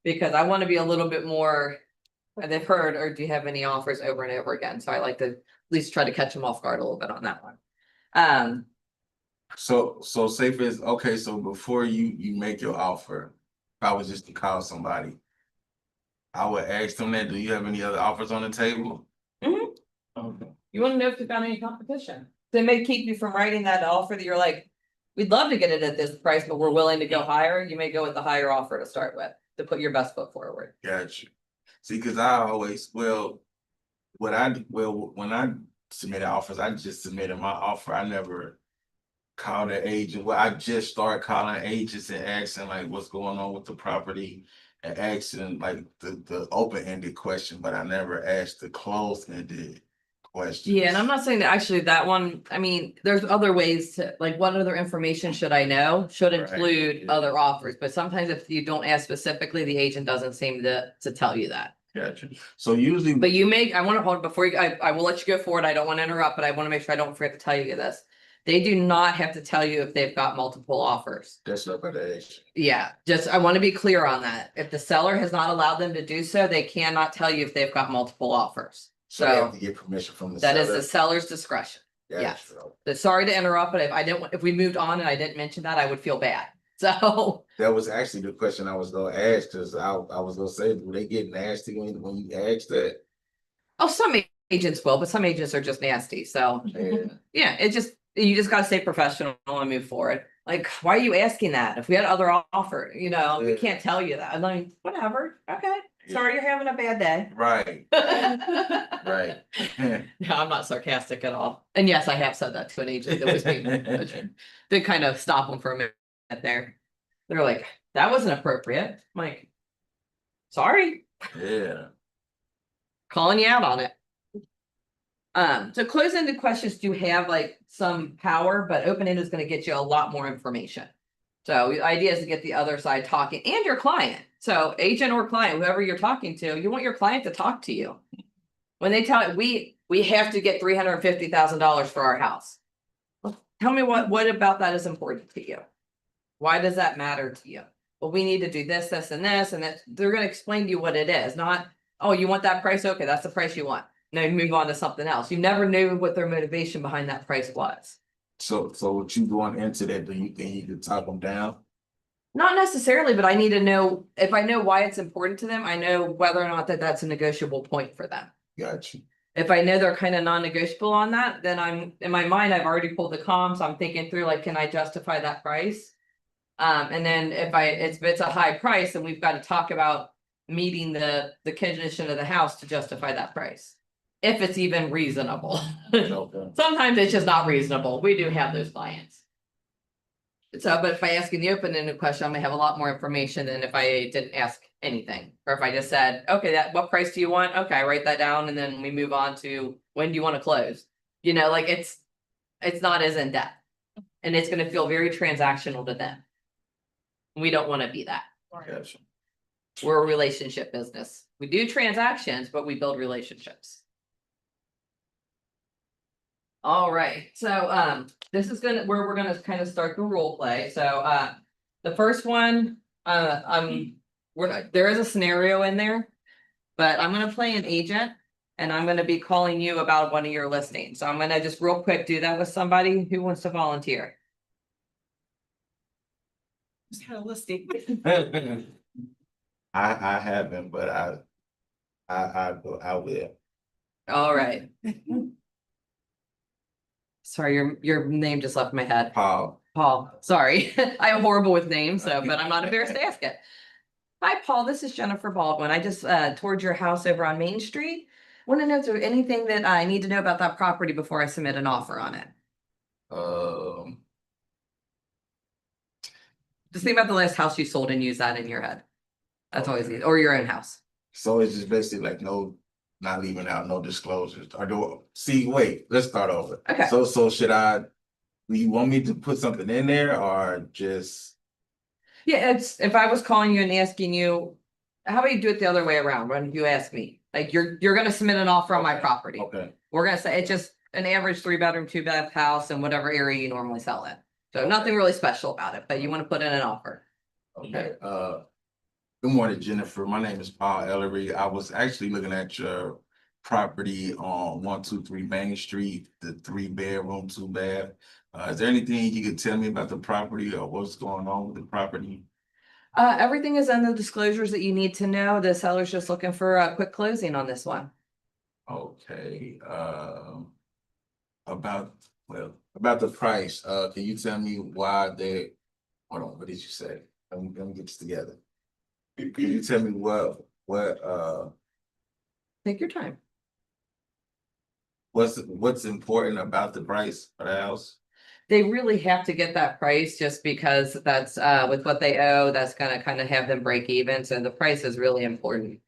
Because I want to be a little bit more, they've heard, or do you have any offers over and over again? So I like to at least try to catch them off guard a little bit on that one. So say for instance, okay, so before you make your offer, if I was just to call somebody, I would ask them that, do you have any other offers on the table? Mhm. Okay. You want to know if you've got any competition. They may keep you from writing that offer that you're like, we'd love to get it at this price, but we're willing to go higher. You may go with the higher offer to start with, to put your best foot forward. Gotcha. See, cause I always, when I submitted offers, I just submitted my offer. I never called an agent. Well, I just started calling agents and asking like what's going on with the property and asking like the open-ended question, but I never asked the closed-ended question. Yeah, and I'm not saying that actually that one, I mean, there's other ways to, like, what other information should I know? Should Right, include yeah. other offers, but sometimes if you don't ask specifically, the agent doesn't seem to tell you that. Gotcha. So usually, But you make, I want to hold before you, I will let you go forward. I don't want to interrupt, but I want to make sure I don't forget to tell you this. They do not have to tell you if they've got multiple offers. that's not about the ask. Yeah, just, I want to be clear on that. If the seller has not allowed them to do so, they cannot tell you if they've got multiple offers. So they have So to get permission from the that is seller. the seller's discretion. yes. Gotcha. But sorry to interrupt, but if we moved on and I didn't mention that, I would feel bad. So, That was actually the question I was gonna ask, cause I was gonna say, do they get nasty when you ask that? oh, some agents will, but some agents are just nasty. So, Yeah. yeah, you just gotta stay professional and move forward. Like, why are you asking that? If we had other offer, we Yeah. can't tell you that. I'm like, whatever, okay. Sorry, you're having a bad day. Right, right. No, I'm not sarcastic at all. And yes, I have said that to an agent that was being, to kind of stop them for a minute there. They're like, that wasn't appropriate. I'm like, sorry, Yeah. calling you out on it. So closed-ended questions do have like some power, but open-ended is gonna get you a lot more information. So the idea is to get the other side talking and your client. So agent or client, whoever you're talking to, you want your client to talk to you. When they tell we have to get $350,000 for our house. Well, tell me what about that is important to you? Why does that matter to you? Well, we need to do this, this, and this, and that they're gonna explain to you what it is, not, oh, you want that price? Okay, that's the price you want. Now you move on to something else. You never knew what their motivation behind that price was. So what you going into that, do you think you could talk them down? Not necessarily, but I need to know, if I know why it's important to them, I know whether or not that's a negotiable point for them. Gotcha. If I know they're kind of non-negotiable on that, then I'm, in my mind, I've already pulled the comps, I'm thinking through like, can I justify that price? And then if it's a high price, then we've got to talk about meeting the condition of the house to justify that price. if it's even reasonable. Okay. Sometimes it's just not reasonable. We do have those clients. So, but if I ask you the open-ended question, I'm gonna have a lot more information than if I didn't ask anything. Or if I just said, okay, what price do you want? Okay, I write that down and then we move on to when do you want to close? You know, like it's not as in depth. And it's gonna feel very transactional to them. We don't want to be that. Gotcha. We're a relationship business. We do transactions, but we build relationships. All right, so this is where we're gonna kind of start the role play. So the first one, there is a scenario in there. But I'm gonna play an agent and I'm gonna be calling you about one of your listings. So I'm gonna just real quick do that with somebody who wants to volunteer. Just had a listing. I haven't, but I will. All right. Sorry, your name just left my head. Paul. Paul, sorry. I am horrible with names, so, but I'm not embarrassed to ask it. Hi, Paul, this is Jennifer Baldwin. I just toured your house over on Main Street. Want to know if there's anything that I need to know about that property before I submit an offer on it. Just think about the last house you sold and use that in your head. That's always easy, or your own house. So it's just basically like not leaving out no disclosures. Wait, let's start over. Okay. So do you want me to put something in there or just? Yeah, if I was calling you and asking you, how about you do it the other way around when you ask me? Like you're gonna submit an offer on my property. Okay. We're gonna say it's just an average 3-bedroom, 2-bath house in whatever area you normally sell it. So nothing really special about it, but you want to put in an offer. Okay, good morning, Jennifer. My name is Paul Ellery. I was actually looking at your property on 123 Main Street, the 3-bedroom, 2-bath. Is there anything you could tell me about the property or what's going on with the property? Everything is in the disclosures that you need to know. The seller's just looking for a quick closing on this one. Okay, about the price, can you tell me why hold on, what did you say? Let me get this together. Can you tell me Take your time. what's important about the price of the house? They really have to get that price just because that's with what they owe, that's gonna kind of have them break even. So the price is really important.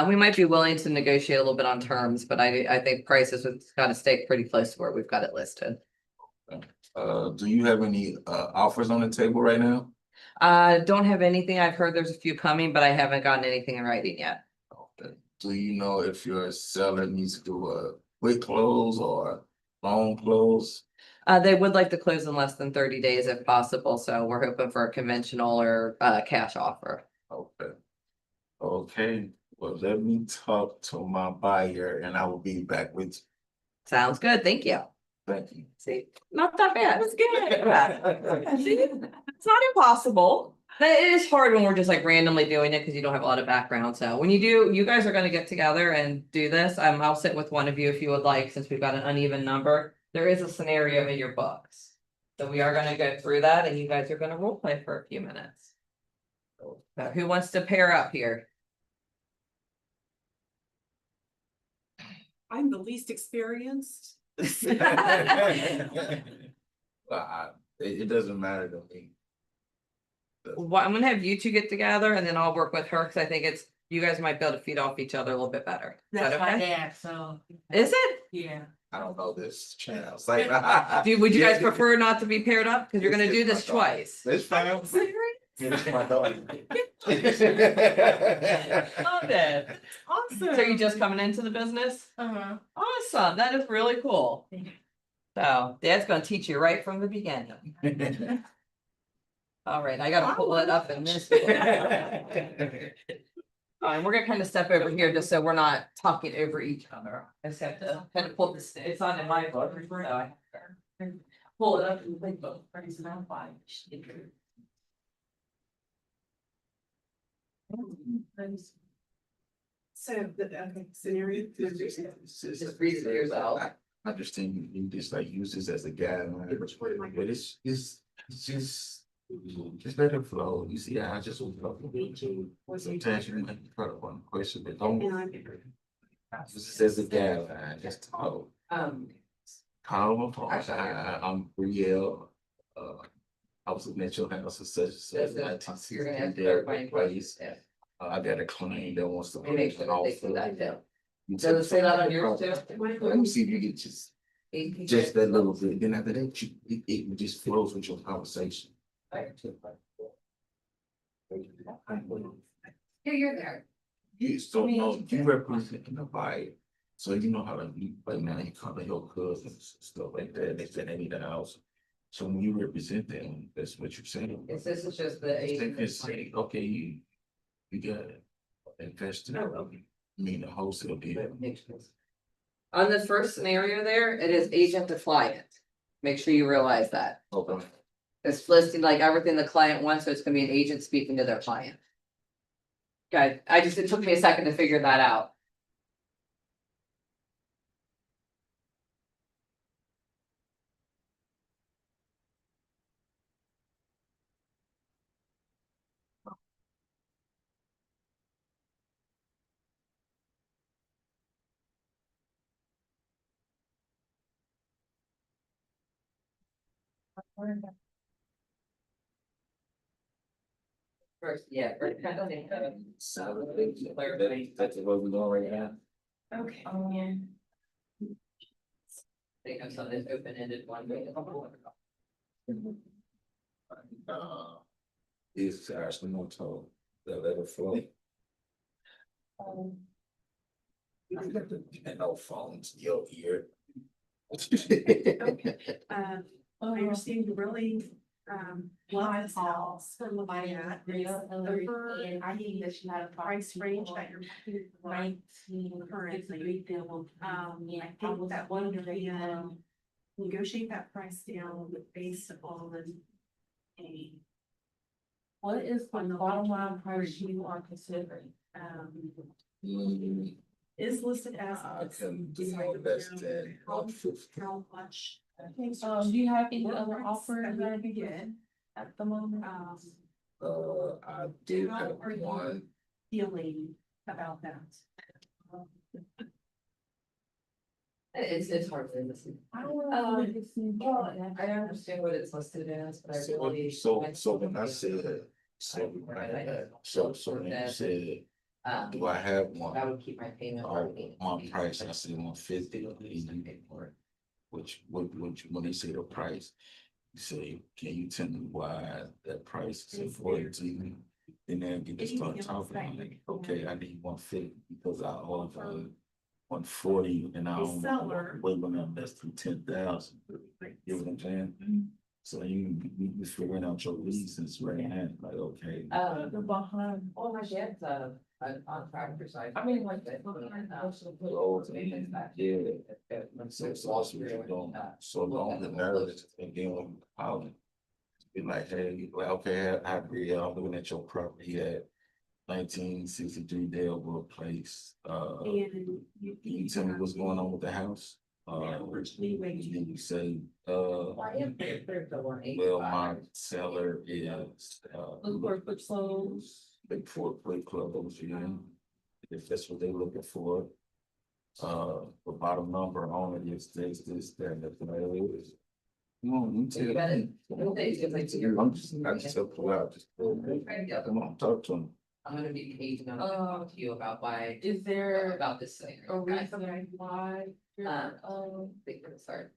We might be willing to negotiate a little bit on terms, but I think prices have got to stay pretty close to where we've got it listed. Do you have any offers on the table right now? Don't have anything. I've heard there's a few coming, but I haven't gotten anything in writing yet. Okay. Do you know if your seller needs to do a quick close or long close? They would like to close in less than 30 days if possible, so we're hoping for a conventional or cash offer. Okay. Okay, well, let me talk to my buyer and I will be back with you. Sounds good. Thank you. Thank you. See, not that bad. It's good. See, it's not impossible. But it is hard when we're just like randomly doing it because you don't have a lot of background. So when you do, you guys are going to get together and do this. I'll sit with one of you if you would like, since we've got an uneven number. There is a scenario in your books. So we are going to go through that and you guys are going to role play for a few minutes. So who wants to pair up here? I'm the least experienced. It doesn't matter to me. Well, I'm gonna have you two get together and then I'll work with her because I think you guys might be able to feed off each other a little bit better. Is that That's my okay? dad, so. Is it? Yeah. I don't know this channel. It's like, Would you guys Yeah. prefer not to be paired up? Because you're gonna do this twice. It's fine. Love It's my daughter. it. Awesome. So you just coming into the business? Uh-huh. Awesome. That is really cool. So Dad's gonna teach you right from the beginning. All right, I gotta pull it up in this. All right, we're gonna kind of step over here just so we're not talking over each other. I just have to kind of pull this, it's on in my book, so I have to pull it up in the big book. So the scenario. Just read it yourself. I understand you just like use this as a guideline, but it's just let it flow. You see, I just was talking to sometimes you might put up one question, but don't. This is a guideline, just talk. Call them, I'm Brielle, I was looking at your house and such, You're gonna have to there, verify and place. yeah. I got a client that wants to. Let me make sure that they offer. do that too. You Does it say that on take- yours too? Let me see if you get just that little bit, then after that, it just flows with your conversation. Yeah, you're there. You so know, you represent the buyer, so you know how to, like now you call your cousins, and stuff like that, they said they need a house. So when you represent them, that's what you're saying. It's, this is just the agent. It's saying, okay, you got an investor, I mean, the wholesale deal. On the first scenario there, it is agent to client. Make sure you realize that. Okay. It's listing like everything the client wants, so it's gonna be an agent speaking to their client. Okay, it took me a second to figure that out. First, yeah. So, that's what we're doing right now. Okay. They have something open-ended one way. It's actually no toll, that let it flow. You got the, no phones, in your ear. I understand you really, love this house from the buyer. Over, and I think that she had a price range that you're currently. I think that one can negotiate that price down based on a, What is the bottom line price you are considering? is listed as. I can do no less than 150. How much? Do you have any other offers that you get at the moment? I do have one. Feeling about that. It's hard to listen. I don't know if it's in- I understand what it's listed as, but I So, really. so when I said, so when you said, do I have I one? would keep my payment. My price, I said 150, which, when they say the price, you say, can you tell me why that price is important to you? And then you just start talking, I'm like, okay, I need 150 because I offer 140 and I don't Seller. wait when I'm less than 10,000. You know what I'm saying? So you figuring out your reasons right now, like, okay. The behind. Oh, my dad's a contractor, so I mean, like that. So also you don't, so long the nerves and then when you call it. Be like, hey, well, okay, I agree, I'm looking at your property at 1963 Dalebrook Place. Can you tell me what's going on with the house? Then you say, well, my seller is, big four play clubs, you know, if that's what they're looking for. The bottom number on it is this, that, and that. Come on, you tell You got it. me. I'm just, I just help you out, just, come on, talk to them. I'm gonna be the agent, I'm gonna talk to you about why, Is there about this thing. a reason why? Think we're gonna start.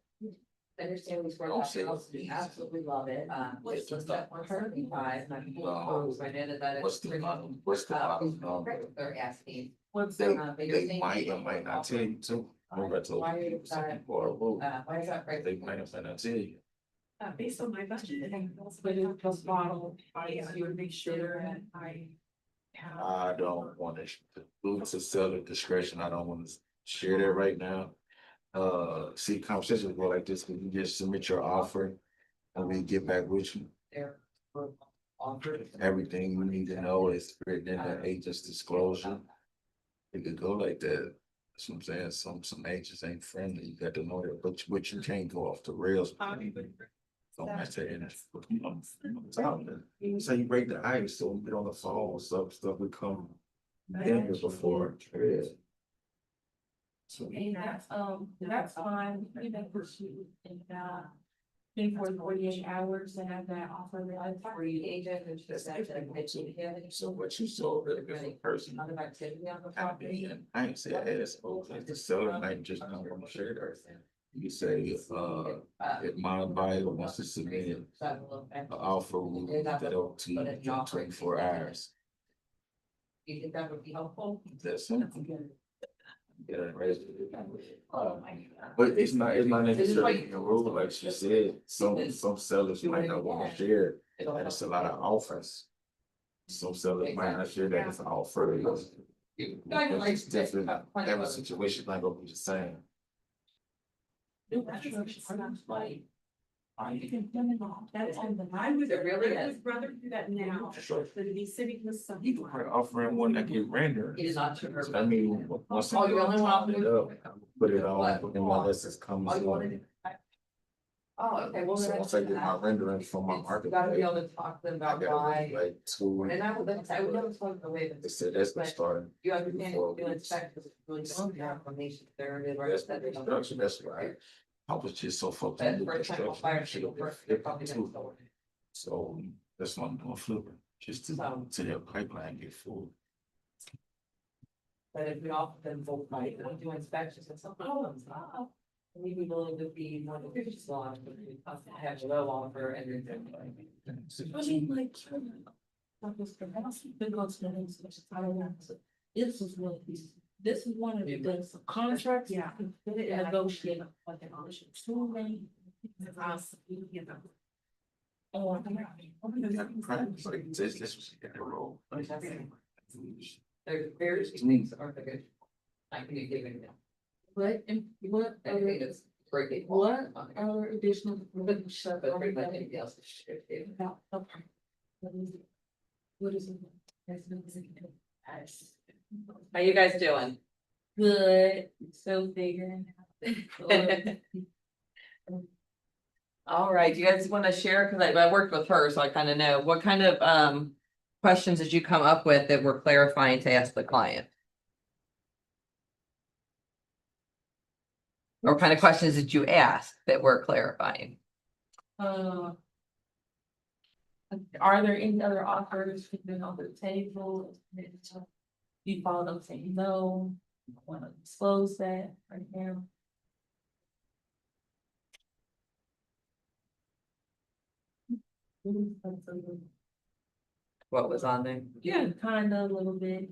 I understand we scored Don't that say house, we these. absolutely love it, it's listed at 175, and I'm close, I know that it's. What's the bottom number? They're asking. What's They, the, they might or might not tell you too. Remember I told you, some people are rude. Why is that right? They might or might not tell you. Based on my budget. but it's just bottle, you would make sure that I have. I don't want to, due to seller discretion, I don't want to share that right now. See, conversations go like this, when you just submit your offer, and we get back with you. They're offered. Everything you need to know is written in the agent's disclosure. It could go like that. That's what I'm saying. Some agents ain't friendly. You got to know that, but you can't go off the rails. Don't have to end. So you break the ice, so we get on the phone, stuff we come in before. Yeah. And that's fine, you know, pursue in 24 to 48 hours to have that offer. Free agent, who's just actually pitching him. So what you sold a different person. Other activity on the I property. mean, I ain't say asshole, like the seller might just not want to share that. You can say, if my buyer wants to submit an offer, we will get that up to you in 24 hours. You think that would be helpful? That's simple. Yeah, right. Oh, my God. But it's not This is why necessarily you- a rule, like she said, some sellers might not wanna share, It'll and it's a help. lot of offers. Some sellers might not share that it's an offer. It's different, every situation not gonna be the same. That's on the. I would really- I would rather do that now, Sure. than to be sitting with some. You can put offering one that get rendered. It is not true. So I mean, once. Oh, you only want to- Put it on, and my list comes Oh, you want on. to- Oh, okay, well. So then once I get my that's- rendering from my You market. gotta be able to talk to them I about got why, like two, and I would never talk the way they that said that's the starting. you understand, you expect, because it's really don't have information there, it is right. That's the construction, that's why I was just so focused. But on the first time construction, fire, I should've been they're probably flipping gonna too. go. So that's why I'm doing flipping, just to their pipeline get full. But if we offer them full price, and we do inspections and some problems, we'd be willing to be more than 50 slots, but we have a low offer and then. I mean, like, like this, the house, big old spending, such as I don't know. This is one of these, this is one of the things, contracts. Yeah. Negotiate like an option, too many. Oh, This was in the role. There's various things are the good. I can be giving them. what, what, I think it's great. what other additional? Shut up, everybody else is shit. About, okay. What is it? What is it? That's what it's gonna do. How you guys doing? Good, still figuring. out. All right, do you guys want to share? Cause I worked with her, so I kind of know what kind of questions did you come up with that were clarifying to ask the client? Or what kind of questions did you ask that were clarifying? Uh, Are there any other offers been on the table? You follow them saying no, want to disclose that right now? What was on there? Yeah, kind of a little bit.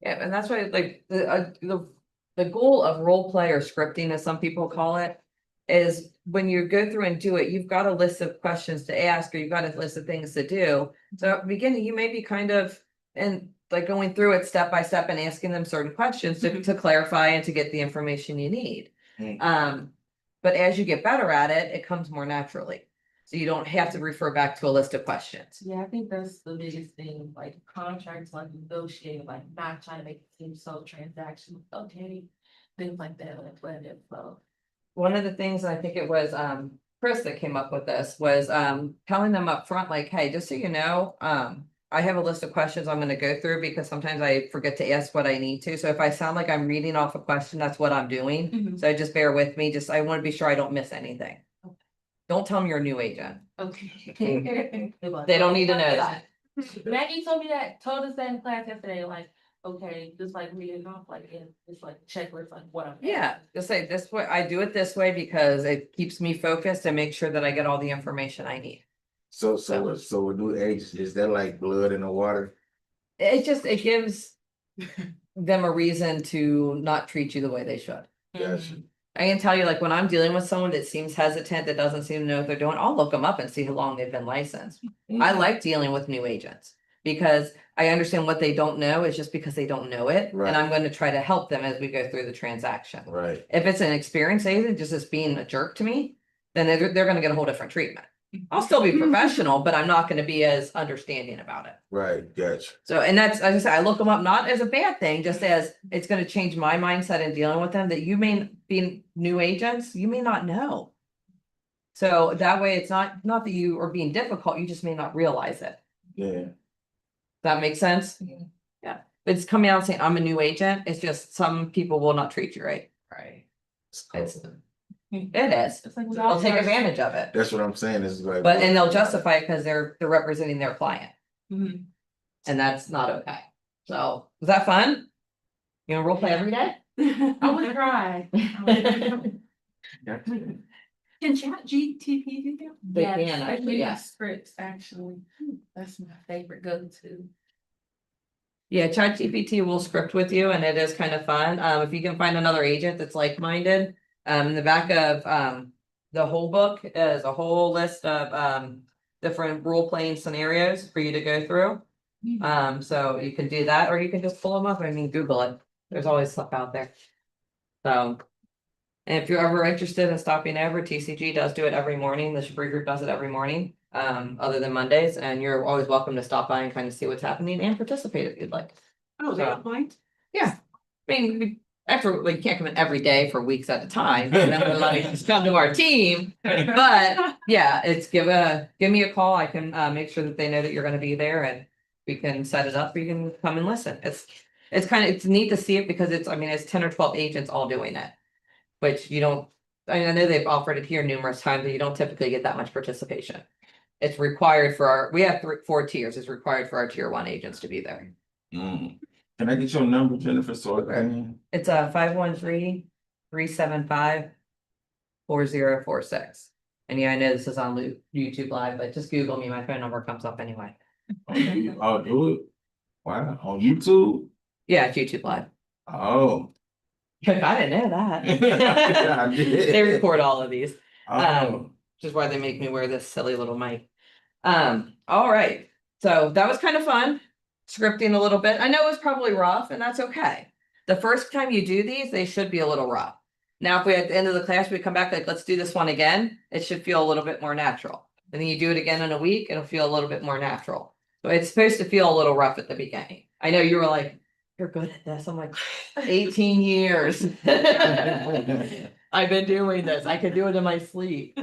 Yeah, and that's why like the goal of role play or scripting, as some people call it. Is when you go through and do it, you've got a list of questions to ask, or you've got a list of things to do. So at the beginning, you may be kind of, and like going through it step by step and asking them certain questions to clarify and to get the information you need. Mm. But as you get better at it, it comes more naturally. So you don't have to refer back to a list of questions. Yeah, I think that's the biggest thing, like contracts, like negotiating, like not trying to make it seem so transactional, okay, things like that, like let it flow. One of the things, I think it was Chris that came up with this, was telling them up front, like, hey, just so you know, I have a list of questions I'm gonna go through because sometimes I forget to ask what I need to. So if I sound like I'm reading off a question, that's what I'm doing. So just bear with me, just I want to be sure I don't miss anything. Don't tell them you're a new agent. Okay. They don't need to know that. Maggie told me that, told us that in class yesterday, like, okay, just like reading off, like, in it's like checklist, like what I'm. Yeah, just say this way, I do it this way because it keeps me focused and make sure that I get all the information I need. So with new agents, is that like blood in the water? It just, it gives them a reason to not treat you the way they should. Gotcha. I can tell you, like, when I'm dealing with someone that seems hesitant, that doesn't seem to know what they're doing, I'll look them up and see how long they've been licensed. I like dealing with new agents because I understand what they don't know is just because they don't know it. Right. And I'm going to try to help them as we go through the transaction. Right, If it's an experienced agent just being a jerk to me, then they're going to get a whole different treatment. I'll still be professional, but I'm not going to be as understanding about it. right, gotcha. So, and that's, as I said, I look them up not as a bad thing, just as it's gonna change my mindset in dealing with them, that you may be new agents, you may not know. So that way, it's not that you are being difficult, you just may not realize it. Yeah, That makes sense? Yeah, It's coming out saying, I'm a new agent, it's just some people will not treat you right. Right. It is, It's like they'll take advantage of it, That's what I'm saying, is like. but, and they'll justify it because they're representing their client, Mhm. and that's not okay. So, was that fun? You know, role play every day? I would try. Can chat GTP do that? They Yes, can, I actually, use yeah. Scripts, actually. That's my favorite go-to. Yeah, ChatGPT will script with you and it is kind of fun. If you can find another agent that's like-minded, in the back of, the whole book is a whole list of, different role-playing scenarios for you to go through. So you can do that, or you can just pull them up. I mean, Google it. There's always stuff out there. So. And if you're ever interested in stopping over, TCG does do it every morning. The Shabri Group does it every morning, other than Mondays, and you're always welcome to stop by and kind of see what's happening and participate if you'd like. Oh, they don't mind? Yeah, I mean, after, we can't come in every day for weeks at a time, and then we're letting just come to our team. But yeah, it's give me a call. I can make sure that they know that you're gonna be there and we can set it up. You can come and listen. It's neat to see it because it's 10 or 12 agents all doing it. Which you don't, I know they've offered it here numerous times, but you don't typically get that much participation. It's required for we have 4 tiers. It's required for our tier 1 agents to be there. Mm. Can I get your number, Jennifer, so I can? It's 513-375-4046. And yeah, I know this is on YouTube Live, but just Google me. My phone number comes up anyway. I'll do it. Wow, on YouTube? Yeah, it's YouTube Live. Oh. I didn't know that. I did. They record all of these. Oh. Which is why they make me wear this silly little mic. All right. So that was kind of fun. Scripting a little bit. I know it was probably rough, and that's okay. The first time you do these, they should be a little rough. Now, if we at the end of the class, we come back like, let's do this one again, it should feel a little bit more natural. And then you do it again in a week, it'll feel a little bit more natural. So it's supposed to feel a little rough at the beginning. I know you were like, you're good at this. I'm like, 18 years. I've been doing this. I could do it in my sleep.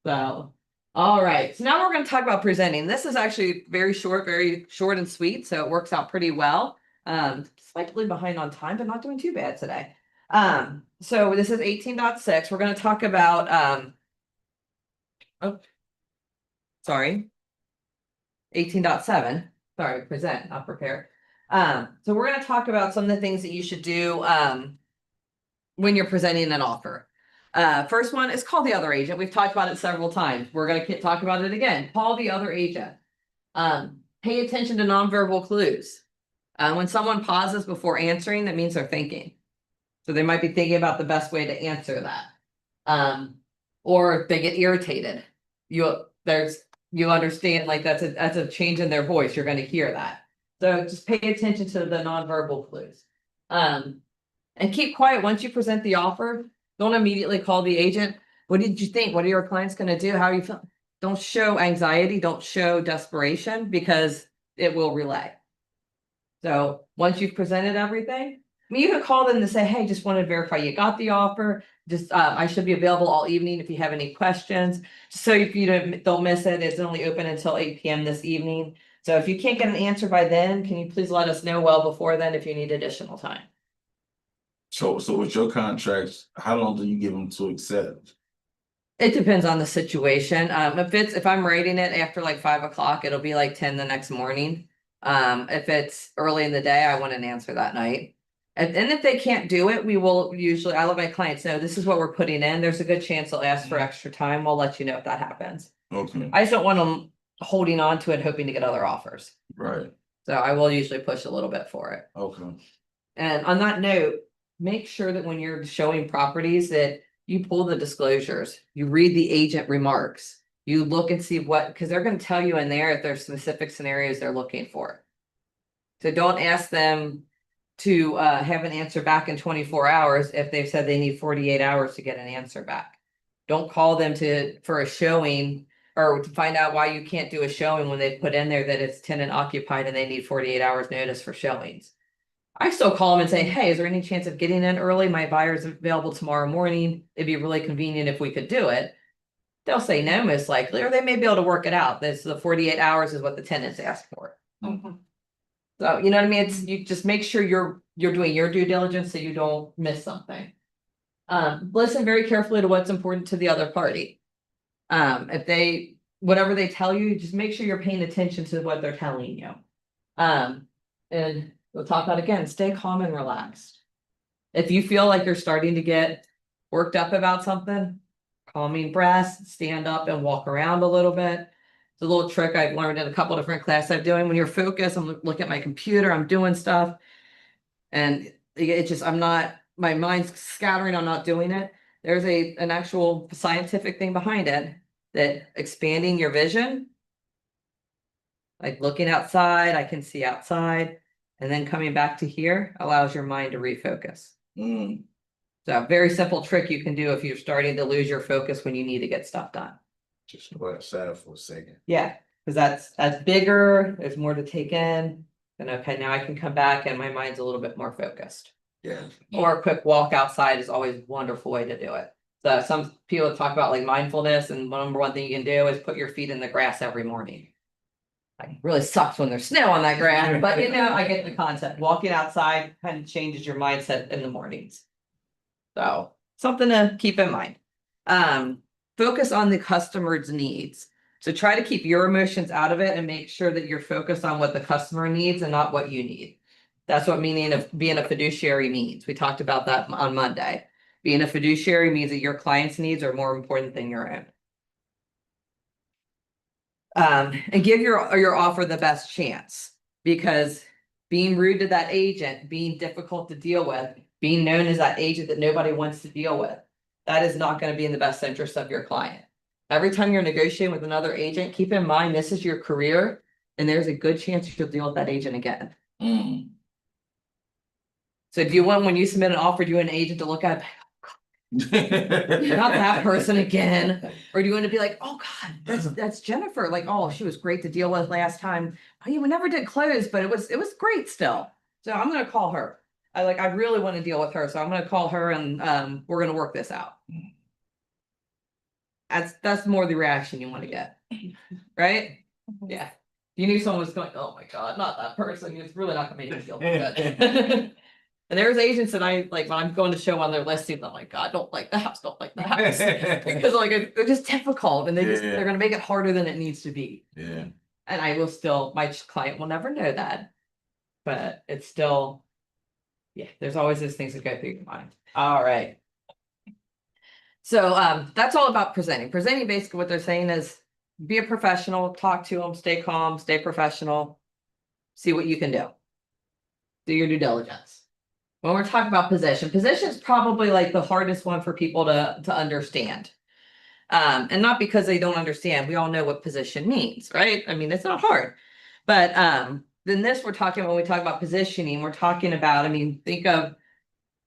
So, all right. So now we're going to talk about presenting. This is actually very short and sweet. So it works out pretty well. Slightly behind on time, but not doing too bad today. So this is 18.6. We're going to talk about, 18.7. Sorry, present, not prepare. So we're going to talk about some of the things that you should do, when you're presenting an offer. First one is call the other agent. We've talked about it several times. We're going to talk about it again. Call the other agent. Pay attention to nonverbal clues. When someone pauses before answering, that means they're thinking. So they might be thinking about the best way to answer that. Or if they get irritated, you understand, like that's a change in their voice. You're going to hear that. So just pay attention to the nonverbal clues. And keep quiet once you present the offer. Don't immediately call the agent. What did you think? What are your clients going to do? How are you feeling? Don't show anxiety. Don't show desperation, because it will relay. So once you've presented everything, you can call them to say, hey, just want to verify you got the offer. Just I should be available all evening if you have any questions. So if you don't miss it, it's only open until 8 p.m. this evening. So if you can't get an answer by then, can you please let us know well before then if you need additional time? So with your contracts, how long do you give them to accept? It depends on the situation. If I'm writing it after like 5 o'clock, it'll be like 10 the next morning. If it's early in the day, I want an answer that night. And if they can't do it, we will usually, I let my clients know this is what we're putting in. There's a good chance they'll ask for extra time. We'll let you know if that happens. Okay, I just don't want them holding on to it, hoping to get other offers. right, So I will usually push a little bit for it. okay, And on that note, make sure that when you're showing properties that you pull the disclosures, you read the agent remarks, you look and see because they're going to tell you in there if there's specific scenarios they're looking for. So don't ask them to have an answer back in 24 hours if they've said they need 48 hours to get an answer back. Don't call them for a showing or to find out why you can't do a showing when they put in there that it's tenant occupied and they need 48 hours notice for showings. I still call them and say, hey, is there any chance of getting in early? My buyer's available tomorrow morning. It'd be really convenient if we could do it. They'll say no, most likely, or they may be able to work it out. The 48 hours is what the tenants asked for. Mhm. So, you know what I mean? It's, you just make sure you're doing your due diligence so you don't miss something. Listen very carefully to what's important to the other party. If they, whatever they tell you, just make sure you're paying attention to what they're telling you. And we'll talk about again, stay calm and relaxed. If you feel like you're starting to get worked up about something, calming breaths, stand up and walk around a little bit. It's a little trick I've learned in a couple different classes I'm doing. When you're focused, I'm looking at my computer, I'm doing stuff. And it just, I'm not, my mind's scattering, I'm not doing it. There's an actual scientific thing behind it, that expanding your vision. Like looking outside, I can see outside, and then coming back to here allows your mind to refocus. Mm, So a very simple trick you can do if you're starting to lose your focus when you need to get stuff done. just go outside for a second. Yeah, because that's bigger, there's more to take in. And okay, now I can come back and my mind's a little bit more focused. Yeah. Or a quick walk outside is always a wonderful way to do it. So some people talk about like mindfulness, and number one thing you can do is put your feet in the grass every morning. Like really sucks when there's snow on that grass, but you know, I get the concept. Walking outside kind of changes your mindset in the mornings. So something to keep in mind. Focus on the customer's needs. So try to keep your emotions out of it and make sure that you're focused on what the customer needs and not what you need. That's what meaning of being a fiduciary means. We talked about that on Monday. Being a fiduciary means that your client's needs are more important than your own. And give your offer the best chance, because being rude to that agent, being difficult to deal with, being known as that agent that nobody wants to deal with, that is not going to be in the best interest of your client. Every time you're negotiating with another agent, keep in mind this is your career, and there's a good chance you'll deal with that agent again. Mm. So do you want, when you submit an offer, do you want an agent to look at it, not that person again? Or do you want to be like, oh God, that's Jennifer. Like, oh, she was great to deal with last time. Oh, you never did close, but it was great still. So I'm gonna call her. I really want to deal with her. So I'm gonna call her and we're gonna work this out. That's more the reaction you want to get. Right? Yeah. You knew someone was going, oh my God, not that person. It's really not gonna make me feel good. And there's agents that I like when I'm going to show on their listings, I'm like, God, don't like the house, don't like the house. Because like they're just difficult and they're gonna make it harder than it needs to be. Yeah. And I will still, my client will never know that. But it's still, yeah, there's always those things that go through your mind. All right. So that's all about presenting. Presenting, basically what they're saying is be a professional, talk to them, stay calm, stay professional, see what you can do. Do your due diligence. When we're talking about position is probably like the hardest one for people to understand. And not because they don't understand, we all know what position means, right? I mean, it's not hard. But then this we're talking about, when we talk about positioning, we're talking about, I mean, think of,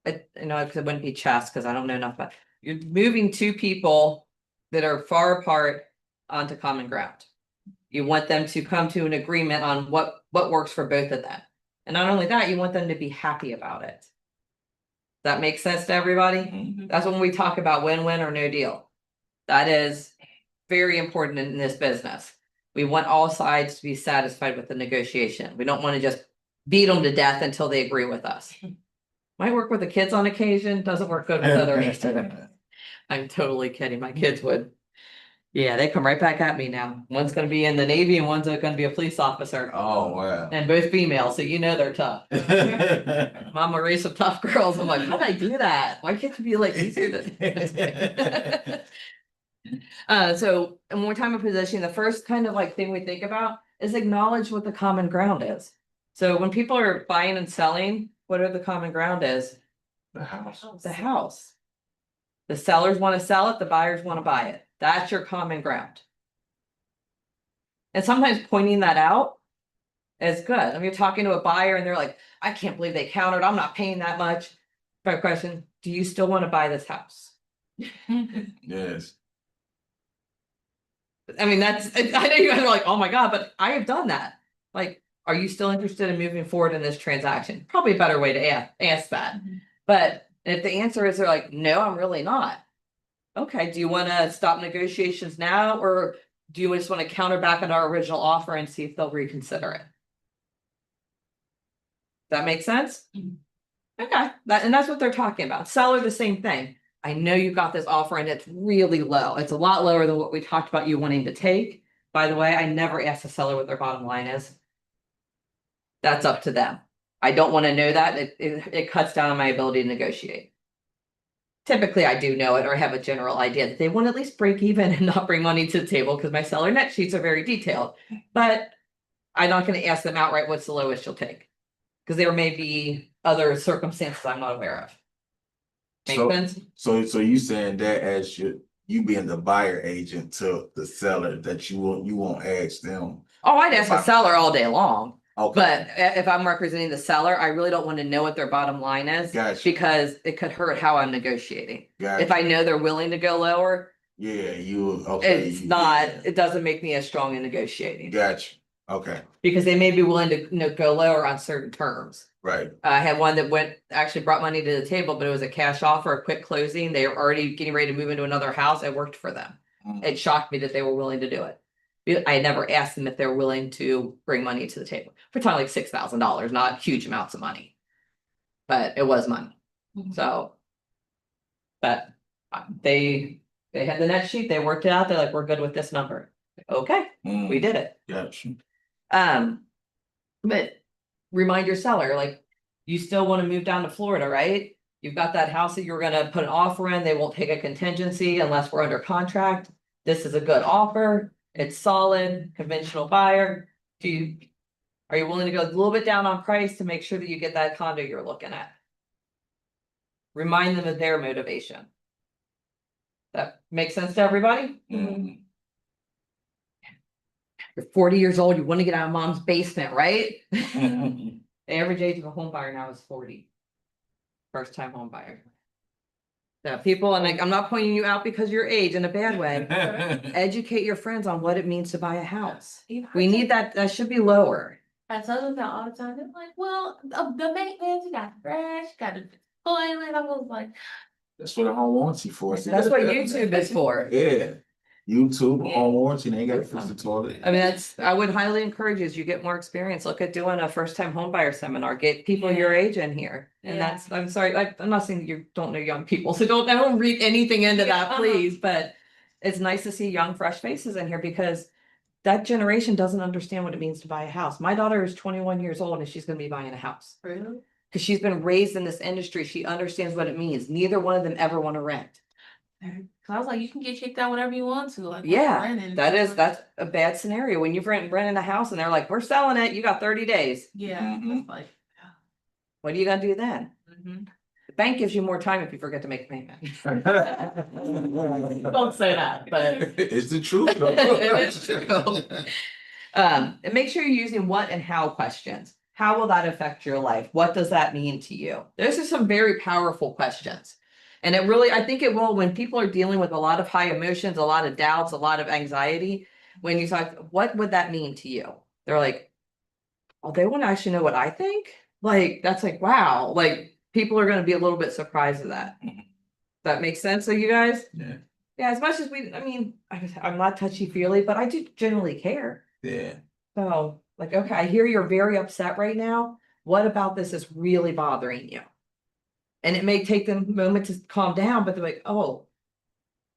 you know, it wouldn't be chess because I don't know enough about, you're moving two people that are far apart onto common ground. You want them to come to an agreement on what works for both of them. And not only that, you want them to be happy about it. That makes sense to everybody? Mhm. That's when we talk about win-win or no deal. That is very important in this business. We want all sides to be satisfied with the negotiation. We don't want to just beat them to death until they agree with us. Might work with the kids on occasion, doesn't work good with other agents. I'm totally kidding. My kids would. Yeah, they come right back at me now. One's gonna be in the Navy and one's gonna be a police officer. Oh, wow. And both female, so you know they're tough. Mama raised some tough girls. I'm like, how did I do that? Why can't you be like easier than so and when we're talking about positioning, the first kind of like thing we think about is acknowledge what the common ground is. So when people are buying and selling, what are the common ground is? The house. The house. The sellers want to sell it, the buyers want to buy it. That's your common ground. And sometimes pointing that out is good. I mean, you're talking to a buyer and they're like, I can't believe they countered. I'm not paying that much. My question, do you still want to buy this house? Yes. I mean, that's, I know you guys are like, oh my God, but I have done that. Like, are you still interested in moving forward in this transaction? Probably a better way to ask that. But if the answer is they're like, no, I'm really not. Okay, do you want to stop negotiations now, or do you just want to counter back on our original offer and see if they'll reconsider it? That make sense? Okay, and that's what they're talking about. Seller, the same thing. I know you got this offer and it's really low. It's a lot lower than what we talked about you wanting to take. By the way, I never ask the seller what their bottom line is. That's up to them. I don't want to know that. It cuts down on my ability to negotiate. Typically, I do know it or have a general idea that they want to at least break even and not bring money to the table because my seller net sheets are very detailed. But I'm not going to ask them outright what's the lowest you'll take. Because there may be other circumstances I'm not aware of. Make So- sense? So you saying that as you being the buyer agent to the seller that you won't ask them. Oh, I'd ask the seller all day long, Okay, but if I'm representing the seller, I really don't want to know what their bottom line is. Gotcha. Because it could hurt how I'm negotiating. gotcha. If I know they're willing to go lower, Yeah, okay. it's not, it doesn't make me as strong in negotiating. Gotcha. Okay, Because they may be willing to go lower on certain terms. right. I had one that actually brought money to the table, but it was a cash offer, a quick closing. They were already getting ready to move into another house. It worked for them. Mm. It shocked me that they were willing to do it. I had never asked them if they were willing to bring money to the table. We're talking like $6,000, not huge amounts of money. But it was money, Mhm. so. But they had the net sheet, they worked it out, they're like, we're good with this number. Okay, Mm, we did it. Gotcha. But remind your seller, like, you still wanna move down to Florida, right? You've got that house that you're gonna put an offer in, they won't take a contingency unless we're under contract. This is a good offer, it's solid, conventional buyer. Are you willing to go a little bit down on price to make sure that you get that condo you're looking at? Remind them of their motivation. That makes sense to everybody? Mm, You're 40 years old, you wanna get out of mom's basement, right? The average age of a home buyer now is 40. First time home buyer. So people, and like, I'm not pointing you out because of your age in a bad way. Educate your friends on what it means to buy a house. We need that should be lower. I tell them that all the time. They're like, well, the maintenance, you got trash, you got a toilet. I was like, That's what a home warranty for. See, That's what YouTube is for. Yeah, YouTube, Yeah. home warranty, they ain't gotta fix the toilet. I mean, I would highly encourage you as you get more experience, look at doing a first time home buyer seminar, get people your age in here. And Yeah. I'm sorry, I'm not saying you don't know young people, so don't read anything into Yeah, that, uh-huh. please, but. It's nice to see young, fresh faces in here because that generation doesn't understand what it means to buy a house. My daughter is 21 years old and she's gonna be buying a house. really? Cause she's been raised in this industry, she understands what it means, neither one of them ever wanna rent. I was like, you can get kicked out whenever you want to. Like, Yeah, renting. that's a bad scenario, when you've renting a house and they're like, we're selling it, you got 30 days. Yeah, Mhm. it's like, What are you gonna do then? mhm. The bank gives you more time if you forget to make a payment. Don't say that, but. It's the truth. though. It is true. And make sure you're using what and how questions. How will that affect your life? What does that mean to you? Those are some very powerful questions. And it really, I think it will, when people are dealing with a lot of high emotions, a lot of doubts, a lot of anxiety, when you talk, what would that mean to you? They're like, oh, they want to actually know what I think? Like, that's like, wow, like people are gonna be a little bit surprised at that. That makes sense to you guys? Yeah. Yeah, as much as I'm not touchy feely, but I do generally care. Yeah, So, like, okay, I hear you're very upset right now. What about this is really bothering you? And it may take them a moment to calm down, but they're like, oh.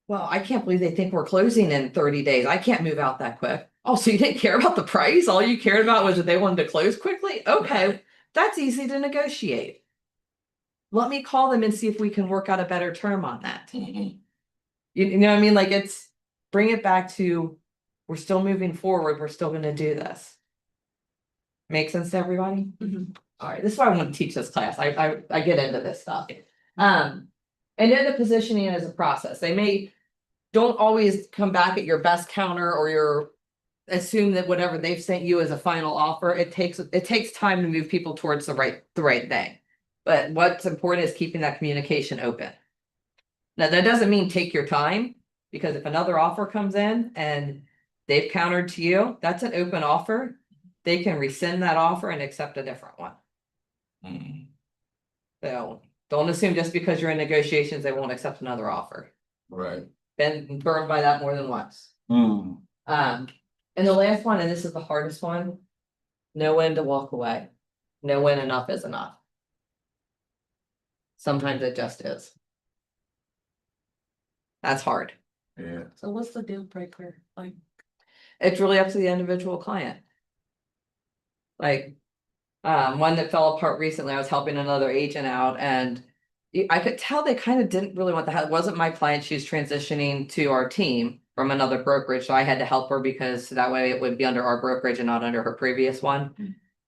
Well, I can't believe they think we're closing in 30 days. I can't move out that quick. Oh, so you didn't care about the price? All you cared about was that they wanted to close quickly? Okay, that's easy to negotiate. Let me call them and see if we can work out a better term on that. Mhm. You know what I mean? Like bring it back to, we're still moving forward, we're still gonna do this. Make sense to everybody? Mhm. Alright, this is why I want to teach this class, I get into this stuff. And then the positioning is a process, don't always come back at your best counter or assume that whatever they've sent you is a final offer, it takes time to move people towards the right thing. But what's important is keeping that communication open. Now, that doesn't mean take your time, because if another offer comes in and they've countered to you, that's an open offer. They can rescind that offer and accept a different one. Mhm. So don't assume just because you're in negotiations, they won't accept another offer. Right. Been burned by that more than once. Mm. And the last one, and this is the hardest one, know when to walk away. knowing enough is enough. Sometimes it just is. That's hard. Yeah, So what's the deal breaker? Like, It's really up to the individual client. Like, one that fell apart recently, I was helping another agent out and I could tell they kind of didn't really want the help. It wasn't my client. She's transitioning to our team from another brokerage. So I had to help her because that way it would be under our brokerage and not under her previous one.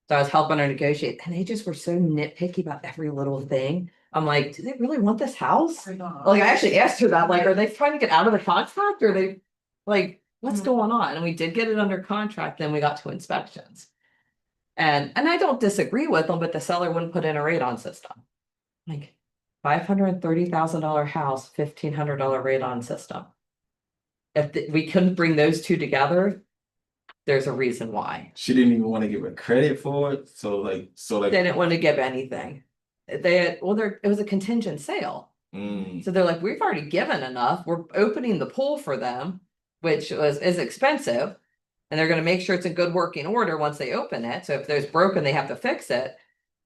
So I was helping her negotiate and they just were so nitpicky about every little thing. I'm like, do they really want this house? Like I actually asked her that, like, are they trying to get out of the contract or they like, what's going on? And we did get it under contract, then we got to inspections. And I don't disagree with them, but the seller wouldn't put in a radon system. Like $530,000 house, $1,500 radon system. If we couldn't bring those two together, there's a reason why. she didn't even want to give her credit for it, so They like, didn't want to give anything. They had, well, it was a contingent sale. mm, So they're like, we've already given enough. We're opening the pool for them, which is expensive. And they're gonna make sure it's in good working order once they open it. So if there's broken, they have to fix it.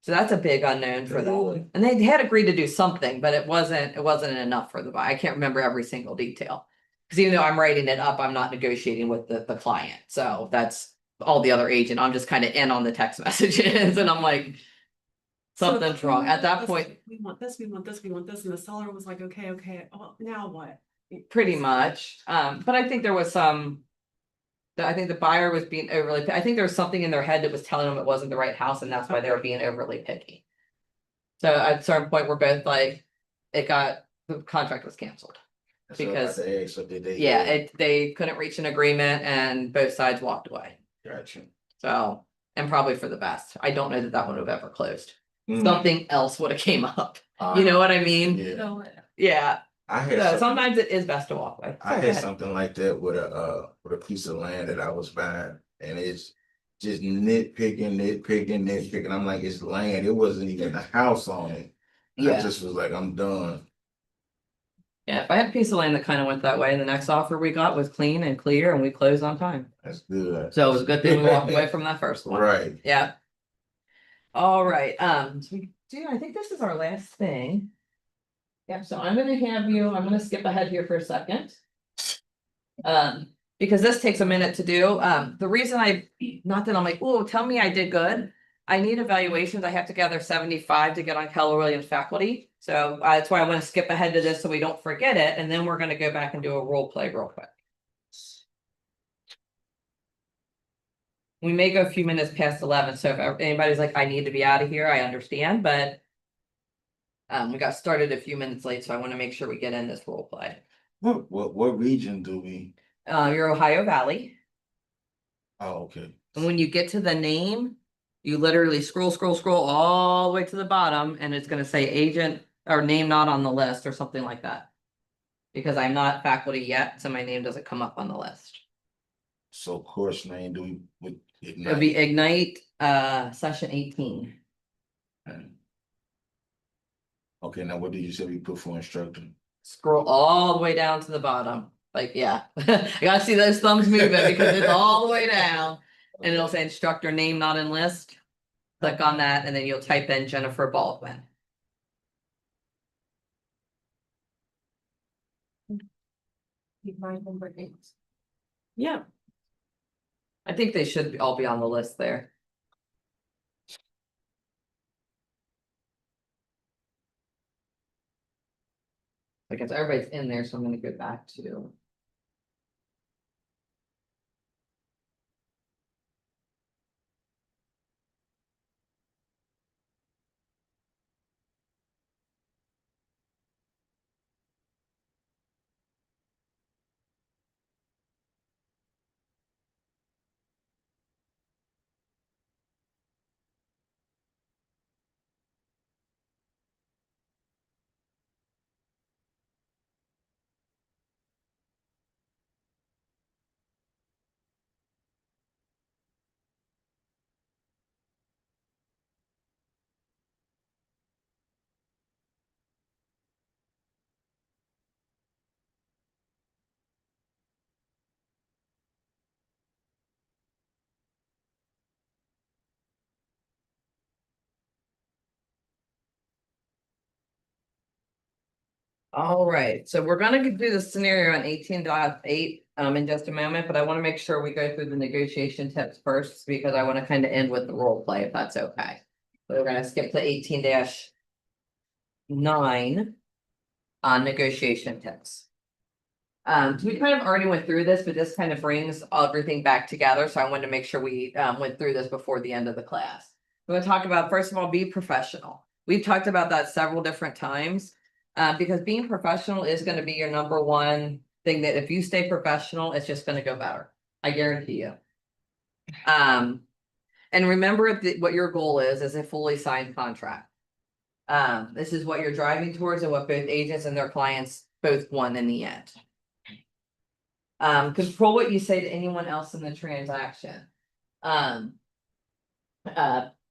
So that's a big unknown for them. And they had agreed to do something, but it wasn't enough for the buy. I can't remember every single detail. Because even though I'm writing it up, I'm not negotiating with the client. So that's all the other agent. I'm just kind of in on the text messages and I'm like, So something's we wrong. At want that this, point, We want this, we want this, we want this, and the seller was like, okay, well, now what? pretty much. But I think there was some. I think the buyer was being overly, I think there was something in their head that was telling them it wasn't the right house and that's why they were being overly picky. So at a certain point, we're both like, the contract was canceled. that's what I was Because- about to ask, so did they? Yeah, they couldn't reach an agreement and both sides walked away. Gotcha. So, and probably for the best. I don't know that that would have ever closed. Mm, Something else would have came up. uh, You know what I mean? Yeah, so Yeah. I had So something, sometimes it is best to walk away. I So, go had ahead. something like that with a piece of land that I was buying, and it's just nitpicking. I'm like, it's land. It wasn't even a house on it. I Yeah. just was like, I'm done. Yeah, if I had a piece of land that kind of went that way, and the next offer we got was clean and clear and we closed on time. That's good. So it was a good thing we walked away from that first one. Right. Yeah. All right, so I think this is our last thing. Yeah, so I'm gonna skip ahead here for a second. Because this takes a minute to do. The reason not that I'm like, oh, tell me I did good. I need evaluations. I have to gather 75 to get on Keller Williams faculty. So that's why I want to skip ahead to this so we don't forget it. And then we're gonna go back and do a role play real quick. We may go a few minutes past 11, so if anybody's like, I need to be out of here, I understand, but. We got started a few minutes late, so I want to make sure we get in this role play. What region do we? You're Ohio Valley, Oh, okay. and when you get to the name, you literally scroll all the way to the bottom, and it's gonna say agent or name not on the list or something like that. Because I'm not faculty yet, so my name doesn't come up on the list. So course name do we with It'll be Ignite? Ignite, session 18. Okay, now what did you say we put for instructor? Scroll all the way down to the bottom. Like, yeah, I gotta see those thumbs moving because it's all the way down. And it'll say instructor name not in list. Click on that and then you'll type in Jennifer Baldwin. number 8. Yeah. I think they should all be on the list there. I guess everybody's in there, so I'm gonna go back to. All right, so we're gonna do the scenario on 18.8 in just a moment, but I want to make sure we go through the negotiation tips first because I want to kind of end with the role play if that's okay. So we're gonna skip to 18-9 on negotiation tips. We kind of already went through this, but this kind of brings everything back together, so I wanted to make sure we went through this before the end of the class. We're gonna talk about, first of all, be professional. We've talked about that several different times. Because being professional is gonna be your number one thing that if you stay professional, it's just gonna go better. I guarantee you. And remember what your goal is a fully signed contract. This is what you're driving towards and what both agents and their clients both want in the end. Control what you say to anyone else in the transaction.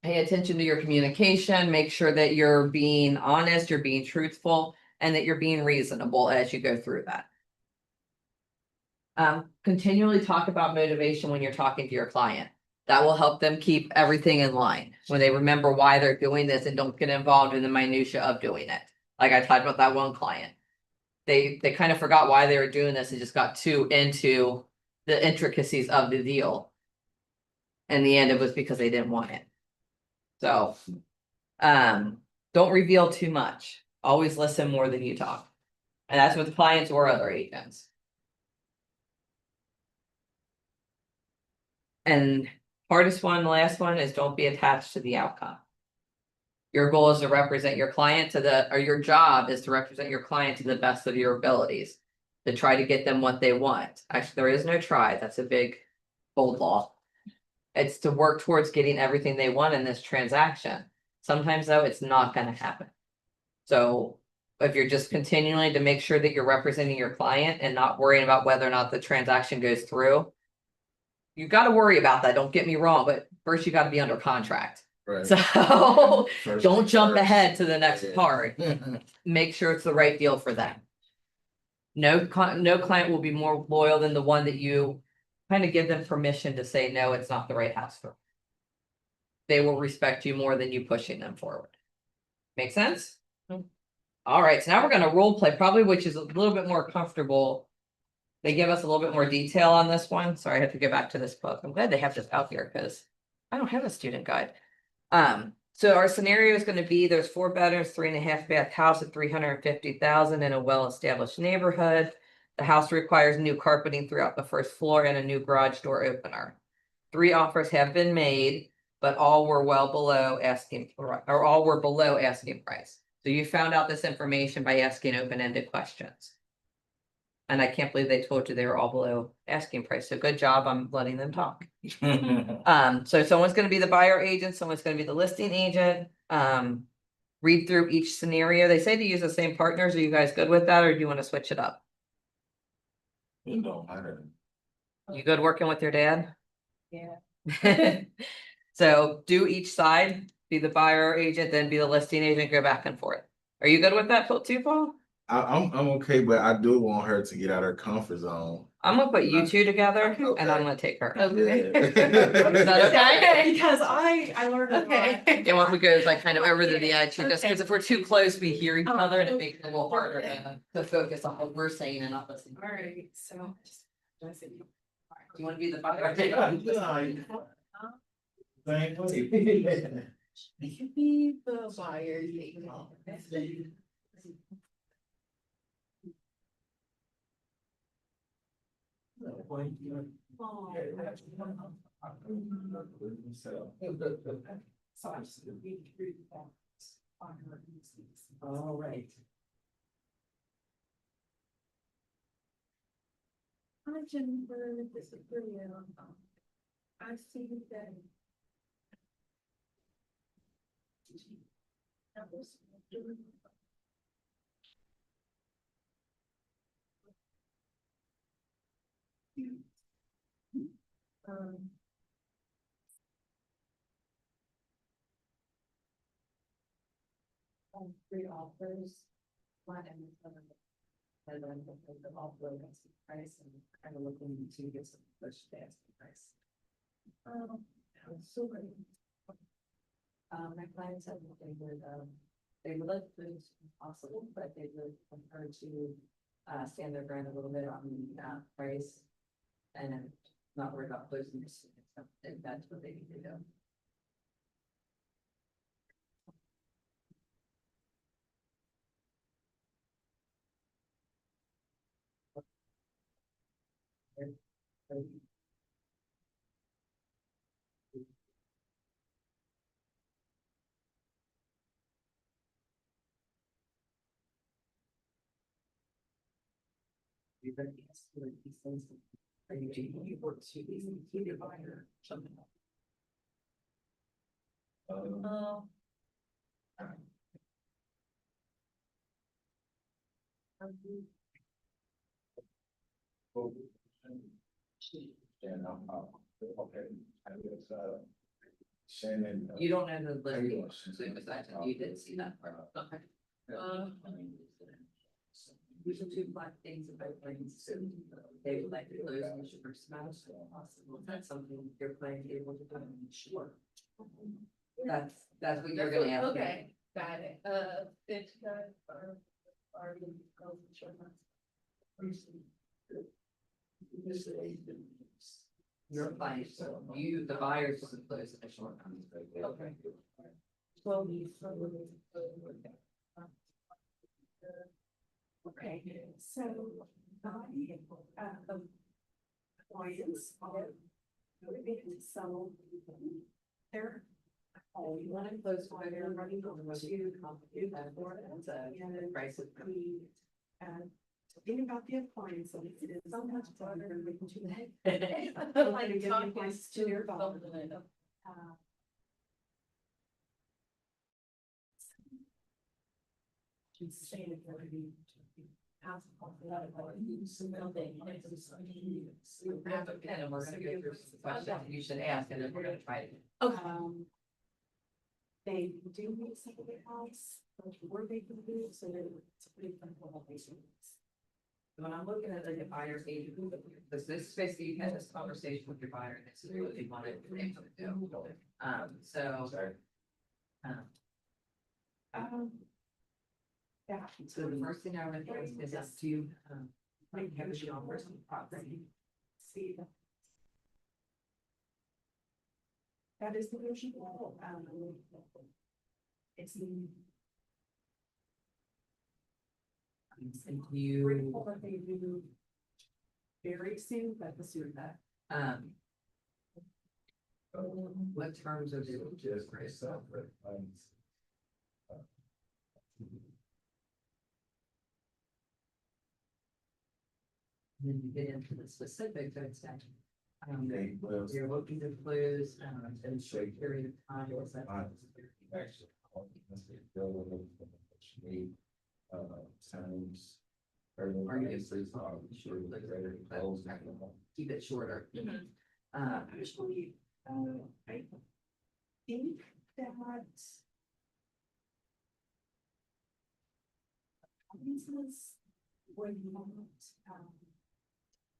Pay attention to your communication, make sure that you're being honest, you're being truthful, and that you're being reasonable as you go through that. Continually talk about motivation when you're talking to your client. That will help them keep everything in line when they remember why they're doing this and don't get involved in the minutia of doing it. Like I talked about that one client. They kind of forgot why they were doing this and just got too into the intricacies of the deal. In the end, it was because they didn't want it. So, don't reveal too much. Always listen more than you talk. And that's with clients or other agents. And hardest one, the last one is don't be attached to the outcome. Your goal is to represent your client or your job is to represent your client to the best of your abilities. To try to get them what they want. Actually, there is no try. That's a big, bold law. It's to work towards getting everything they want in this transaction. Sometimes though, it's not gonna happen. So if you're just continuing to make sure that you're representing your client and not worrying about whether or not the transaction goes through. You gotta worry about that, don't get me wrong, but first you gotta be under contract. Right. So First don't things jump first. ahead to the next Yeah. part. Make sure it's the right deal for them. No client will be more loyal than the one that you kind of give them permission to say, no, it's not the right house for. They will respect you more than you pushing them forward. Make sense? All right, so now we're gonna role play, probably which is a little bit more comfortable. They give us a little bit more detail on this one. Sorry, I have to go back to this book. I'm glad they have this out here because I don't have a student guide. So our scenario is gonna be there's 4 bedrooms, 3.5 bath house at 350,000 in a well-established neighborhood. The house requires new carpeting throughout the first floor and a new garage door opener. 3 offers have been made, but all were below asking price. So you found out this information by asking open-ended questions. And I can't believe they told you they were all below asking price. So good job on letting them talk. So someone's gonna be the buyer agent, someone's gonna be the listing agent. Read through each scenario. They say to use the same partners. Are you guys good with that, or do you want to switch it up? It don't matter. You good working with your dad? Yeah. So do each side, be the buyer agent, then be the listing agent, go back and forth. Are you good with that, too, Paul? I'm okay, but I do want her to get out of her comfort zone. I'm gonna put you two together Okay. and I'm gonna take her. Okay. Is that okay? Because I learned a lot. You want me to go like kind of over to the edge, just Okay. because if we're too close, we hear each other and it makes it a little harder to focus on what we're saying and not listening. All right, so. Do you want to be the buyer? Same way. Be the buyer agent. All right. Hi, Jennifer, this is Bria. I see that. That was doing- Um. Three offers. One and then the offer against the price and kind of looking to get some push past the price. So. My clients have they would they would like to, as possible, but they would prefer to, stand their ground a little bit on the, price. And not worry about closing this, if that's what they need to do. Everybody has to do these things. Are you work to these, you buyer, something. And okay, I guess, Shannon. You don't know the list, so besides, you did see that part, okay. These are two black things about things, so they would like to close in the first amount as possible, that's something you're planning to be able to do, sure. That's what you're gonna ask. Okay, got it, it's got our go for sure. You're applying, so you, the buyers will close in a short time. Okay. Well, Okay, so clients are motivated to sell their home. You wanna close by there, running over to complicate that for it, and the price of. We, think about the appliances, it is so much better than we can do that. Like, give the appliances to their dog. Just saying it for you. Grab a pen and we're gonna go through some questions you should ask, and then we're gonna try to. They do need some of their house, but where they can do, so they're, it's a pretty fun whole When I'm looking at the buyer's agent, this is basically, you had this conversation with your buyer, and this is what they wanted to do. So. Yeah. So the first thing I would ask is up to, like, have the offers on the property. See. That is negotiable, it's. And you, That they do very soon, but the sooner that. what terms of the. Just myself, Then you get into the specifics, I'd say. Okay, well. You're looking to close, in a short period of time, what's that? Actually, times. Or you just lose all the short, like, keep it shorter. Actually, I think that. Business where you want,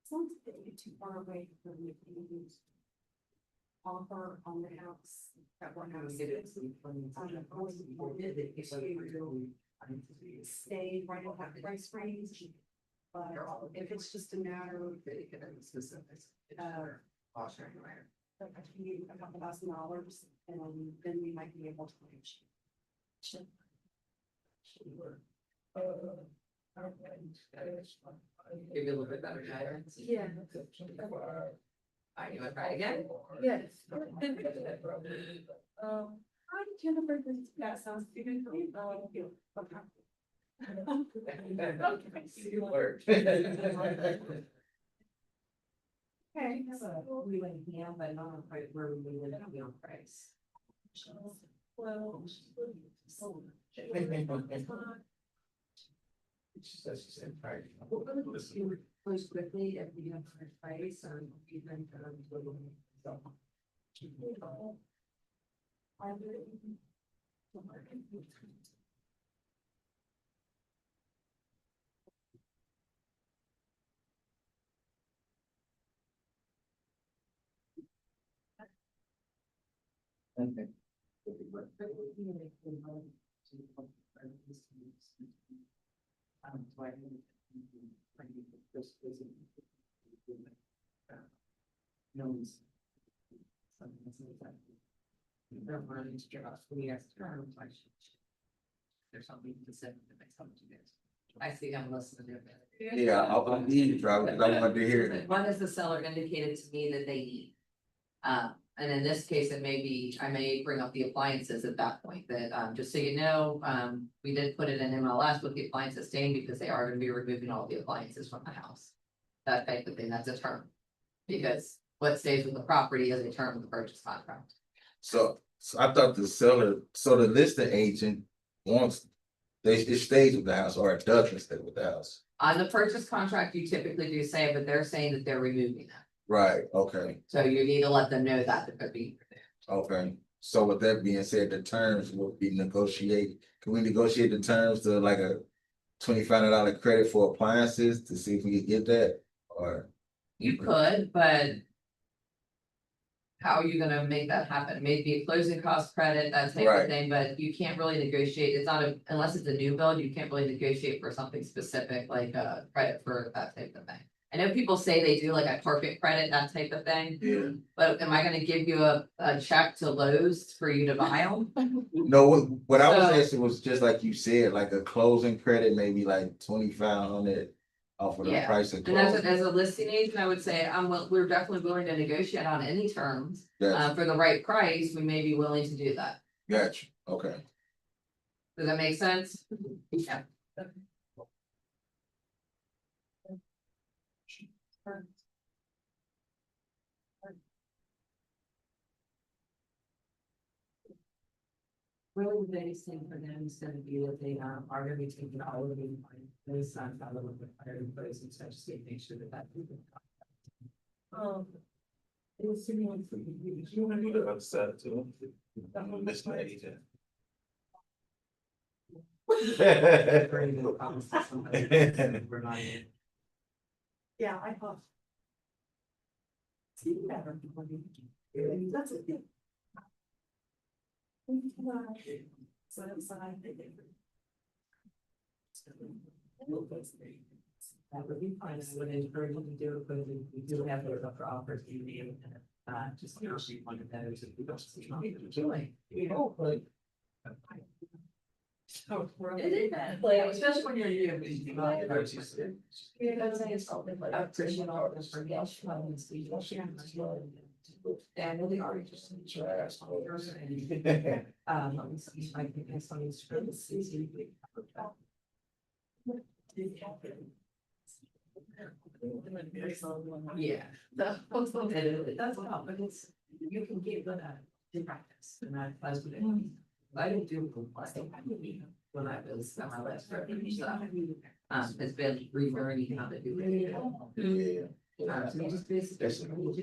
sounds a bit too far away from the community's offer on the house that we're asking. Of course, we wanted it to stay right at that price range. But if it's just a matter of, like, I need a couple $1,000, and then we might be able to reach. Give you a little bit better guidance. Yeah. I do it right again. Yes. Hi, Jennifer, that sounds good for me. Okay, So we went down, but not quite where we would be on price. Well. She says she's in pride. We're gonna go through close quickly if we have a price or even. 3 years term. There's something specific that makes something to this. I see I'm listening to it. Yeah, I'll need drop because I wanted to hear it. What has the seller indicated to me that they need? And in this case, it may be, I may bring up the appliances at that point, that, just so you know, we did put it in MLS with the appliances staying because they are gonna be removing all the appliances from the house. That type of thing, that's a term. Because what stays with the property is a term of the purchase contract. So I thought the seller, so the listing agent wants, it stays with the house or it doesn't stay with the house. On the purchase contract, you typically do say, but they're saying that they're removing them. Right, okay, So you need to let them know that they're being removed. okay. So with that being said, the terms will be negotiated. Can we negotiate the terms to like a $2,500 credit for appliances to see if we can get that? Or, You could, but. How are you gonna make that happen? Maybe a closing cost credit, that type Right. of thing, but you can't really negotiate, it's not a, unless it's a new build, you can't really negotiate for something specific, like a credit for that type of thing. I know people say they do like a carpet credit, that type of thing, yeah, but am I gonna give you a check to Lowe's for you to buy them? no, what I was So- asking was just like you said, like a closing credit, maybe like 2,500 off of the Yeah, price of And as closing. as a listing agent, I would say, we're definitely willing to negotiate on any terms. Gotcha, For the right price, we may be willing to do that. gotcha, okay. Does that make sense? Yeah. Really, the biggest thing for them is gonna be that they are gonna be taking all of the, those signs out of the fire and place and such, so make sure that that. It was sitting on. You wanna do the other side too? I'm gonna miss my agent. Yeah, I thought. See better. That's it. So inside. That would be fine, I would encourage you to do it, but we do have those upper offers, you need, just negotiate one of those if we don't see nothing to doing. It is bad, especially when you're new. I appreciate all this for yes, and really are just. Let me see if I can get some of these scripts. Yeah, that's all, but it's, you can get good at it in practice, and that's what it is. I didn't do it last time, when I was on my last trip, it's been relearning how to do it. Yeah. So you just basically,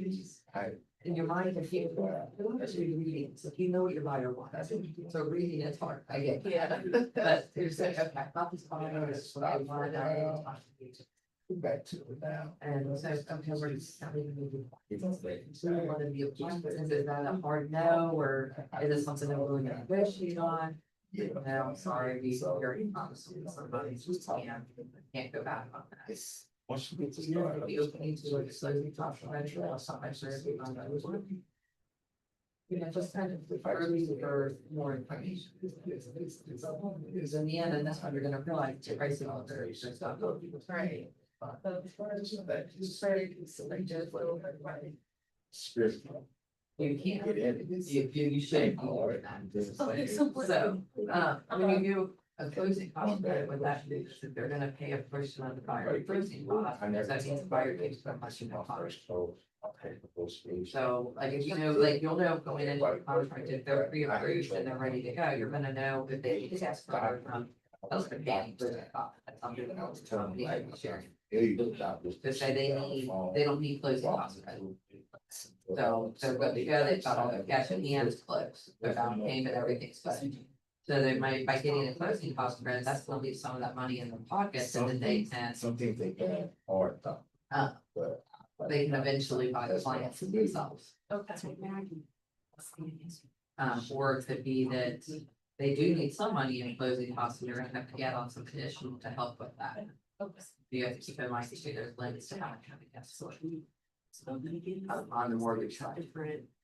in your mind, if you, especially reading, so if you know what your buyer wants, so reading is hard, I get. That. But there's like, okay, I thought this buyer is what I wanted. Back to it now. And so, okay, we're just starting to move. So we want to be appointments, is that a hard no, or is it something that we're going to negotiate on? No, I'm sorry, we already promised somebody, just can't go back on that. Once you get to You know, start. be open to like slowly talk about it, or something, sure, if we find out which one. You know, just kind of early for more information. Because in the end, and that's when you're gonna realize the pricing all there is just not going to be right. Spiritual. You can't, Get in. you should. Okay, so So, when you do a closing cost credit, what that means is that they're gonna pay a portion of the buyer closing cost, that means the buyer takes so much in the cost. So, like, if you know, like, you'll know going into the contract, if they're pre-approved and they're ready to go, you're gonna know if they need to ask for from. Else they're paying for that cost, that's something that else company should be sharing. To say they don't need closing costs credit. So they're good to go, they've got all their cash in hand, it's closed, their down payment, everything's good. So they might, by getting a closing cost credit, that's gonna leave some of that money in their pockets, and then they can, Something they can hard though. But they can eventually buy the clients themselves. Okay. Or it could be that they do need some money in closing costs, and you're gonna have to get on some additional to help with that. Okay. You have to keep in mind, that there's limits to how much you have to get on the mortgage side.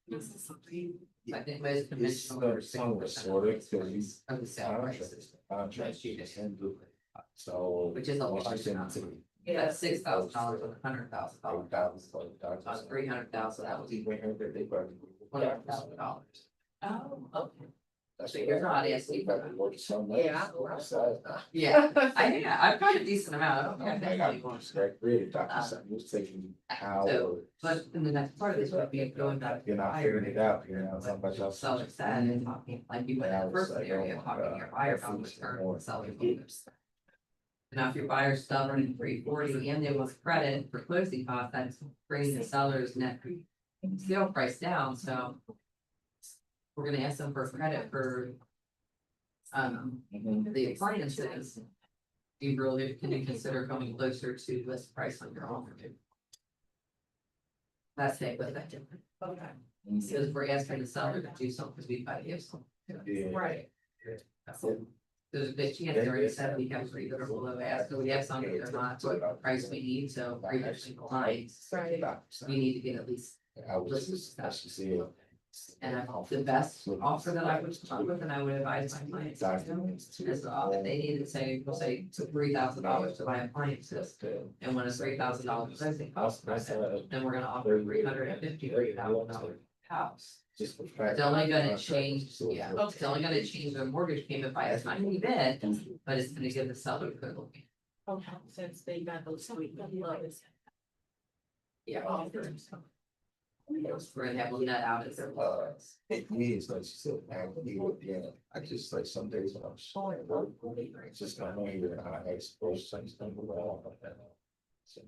This is something. I think most conventional are Some of 6% sort of, because you of the sale prices, contract you just handle it. So. which is a once you large send it amount. to me, That's $6,000 with $100,000. $8,000, $300,000, that was $100,000. Oh, okay. So you're not asking for that. Yeah. Yeah, I've got a decent amount, I don't know. I if got that's what you want. that great doctor, something was taking hours. So, but in the next part of this would be going back. You're not figuring it out, you know, something about y'all. Seller said, and talking, like you went in the first area, talking to your buyer about the term and seller's bonus. Now, if your buyer's stubborn and 340 and they want credit for closing costs, that's bringing the seller's net sale price down, so. We're gonna ask them for credit for. The appliances. Do you really, can you consider coming closer to list price on your offer? That's it, but that different. Okay. Because we're asking the seller to do something, because we gotta give something. Yeah. Right. So, there's a big chance they already said we have three that are below ask, so we have some that are not what price we need, so previously clients. Right. We need to get at least, I was just, I should see it. and I the best offer that I would come up with, and I would advise my clients. to do is, if they needed, say, we'll say $3,000 to buy appliances, and when it's $3,000 closing cost, then we're gonna offer $353,000 house. Just for fact. It's only gonna change, yeah, it's only gonna change their mortgage payment by a tiny bit, but it's gonna give the seller a good look. Okay, since they got those sweet lows. Yeah. We're gonna have them net out as their. It is, like she said, I just like some days when I'm short, it's just kind of here, I expose things to move on like that. So,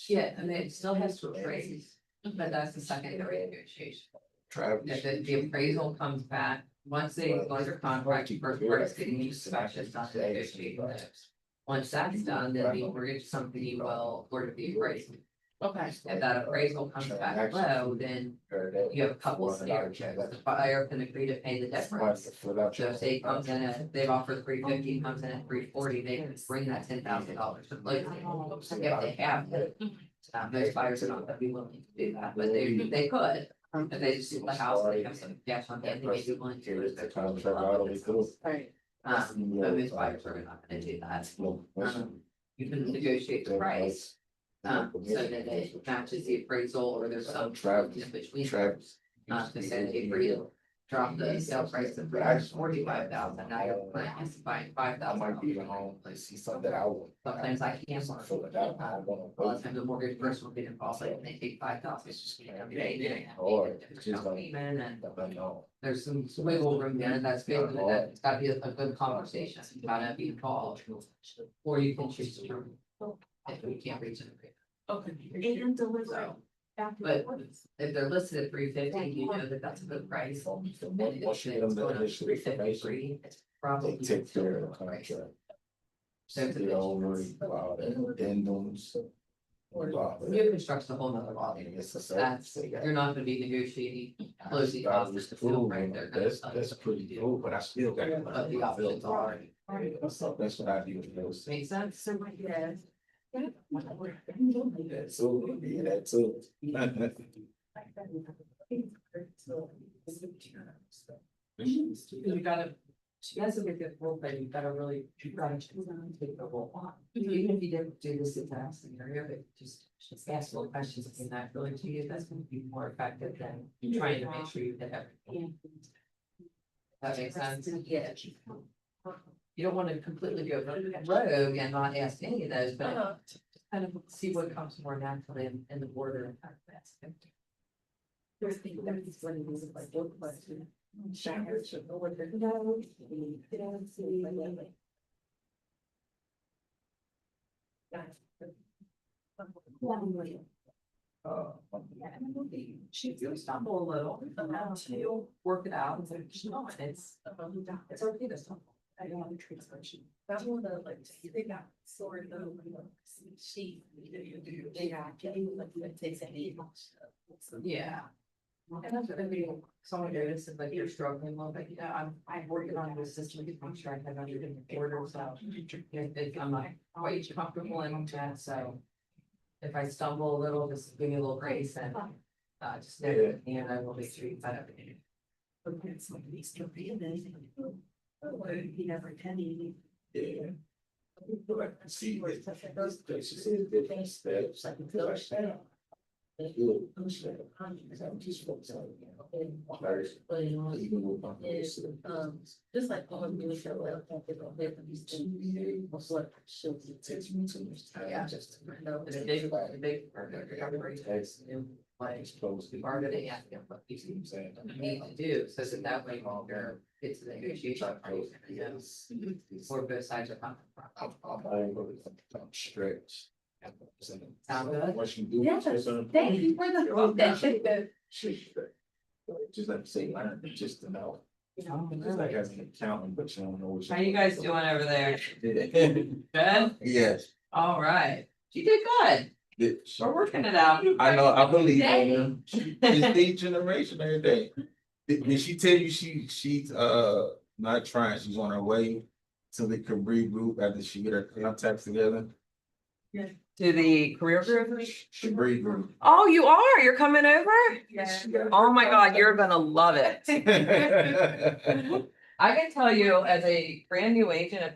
Yeah, I mean, it still has to appraise, but that's the secondary negotiation. Travis. If the appraisal comes back, once they go under contract, first party's getting you inspections done to negotiate those. Once that's done, then the mortgage company will order the appraisal. Okay. If that appraisal comes back low, then you have a couple of scenarios. The buyer can agree to pay the difference. So if they comes in at, they've offered $350, comes in at $340, they can bring that $10,000 to closing. If they have it. Most buyers are not gonna be willing to do that, but they could. If they just see the house, they have some cash on hand, they may be willing to. If they're trying to Right. but most buyers are not gonna do that. You can negotiate the price. So that it matches the appraisal or there's some in between. Travis. To say they agree to drop the sale price of $45,000, now your plan is buying I might be $5,000. at home, like see something I want. Sometimes I can't. A lot of times the mortgage person will get involved, like, and they take $5,000, it's just. Or it's just like- Payment and I know. there's some wiggle room there, and that's good, but that's gotta be a good conversation, gotta be involved. Or you can choose to terminate if we can't reach an agreement. Okay. And deliver. So, After. but if they're listed at $350, you know that that's a good price. And if Once you it's get them the going up initial $353, it's They probably. take care of the contract. So it's a Get bit- over it, addendums. New construction's a whole nother ballgame. That's, you're not gonna be negotiating closing costs with the field right there. That's pretty cool, but I still got. But the options are. That's what I do with those. Make sense? Yes. Yeah, so, yeah, that too. You gotta, she has a good role, but you gotta really, you gotta take the role on. Even if you didn't do this exact scenario, but just ask little questions in that really to you, that's gonna be more effective than trying to make sure you hit everything. That makes sense? Yeah. You don't wanna completely go rogue and not ask any of those, but kind of see what comes more naturally in the border. And that's it. There's things that is what it is, like, your question. Showers should know what they're doing. They don't see like. You stumble a little, to work it out, and it's okay to stumble. I don't have a translation. That's one of the, like, they got sort of sheet. They got getting like it takes any. Yeah. And that's what every, someone noticed, if like you're struggling, well, like, yeah, I'm working on this system, to make sure I have everything in order, so. I'm not quite comfortable in that, so. If I stumble a little, just give me a little grace and Just know, and I will make sure you find out. Okay, so he's still paying this. He never penny. Yeah. See, she said different steps. Just like all of you show up, I think I'll get these two years, what should be taking too much time. Yeah, just, no, the big part of the recovery is, like, part of it, yeah, what these teams need to do, so that way longer, it's the negotiation process, you know, where both sides are coming from. Stretch. Sound good? What you do. Yes, thank you for the. Just like say, learn, just to know. It's like as an accountant, but you don't know what. How you guys doing over there? doing? Good? Yes. All right. You did good. We're working it out. I know, I believe in them. It's the generation every day. Did she tell you she's not trying, she's on her way to the career group after she get her contacts together? To the career group? Career group. Oh, you are? You're coming over? She got- Oh my God, you're gonna love it. I can tell you as a brand new agent, if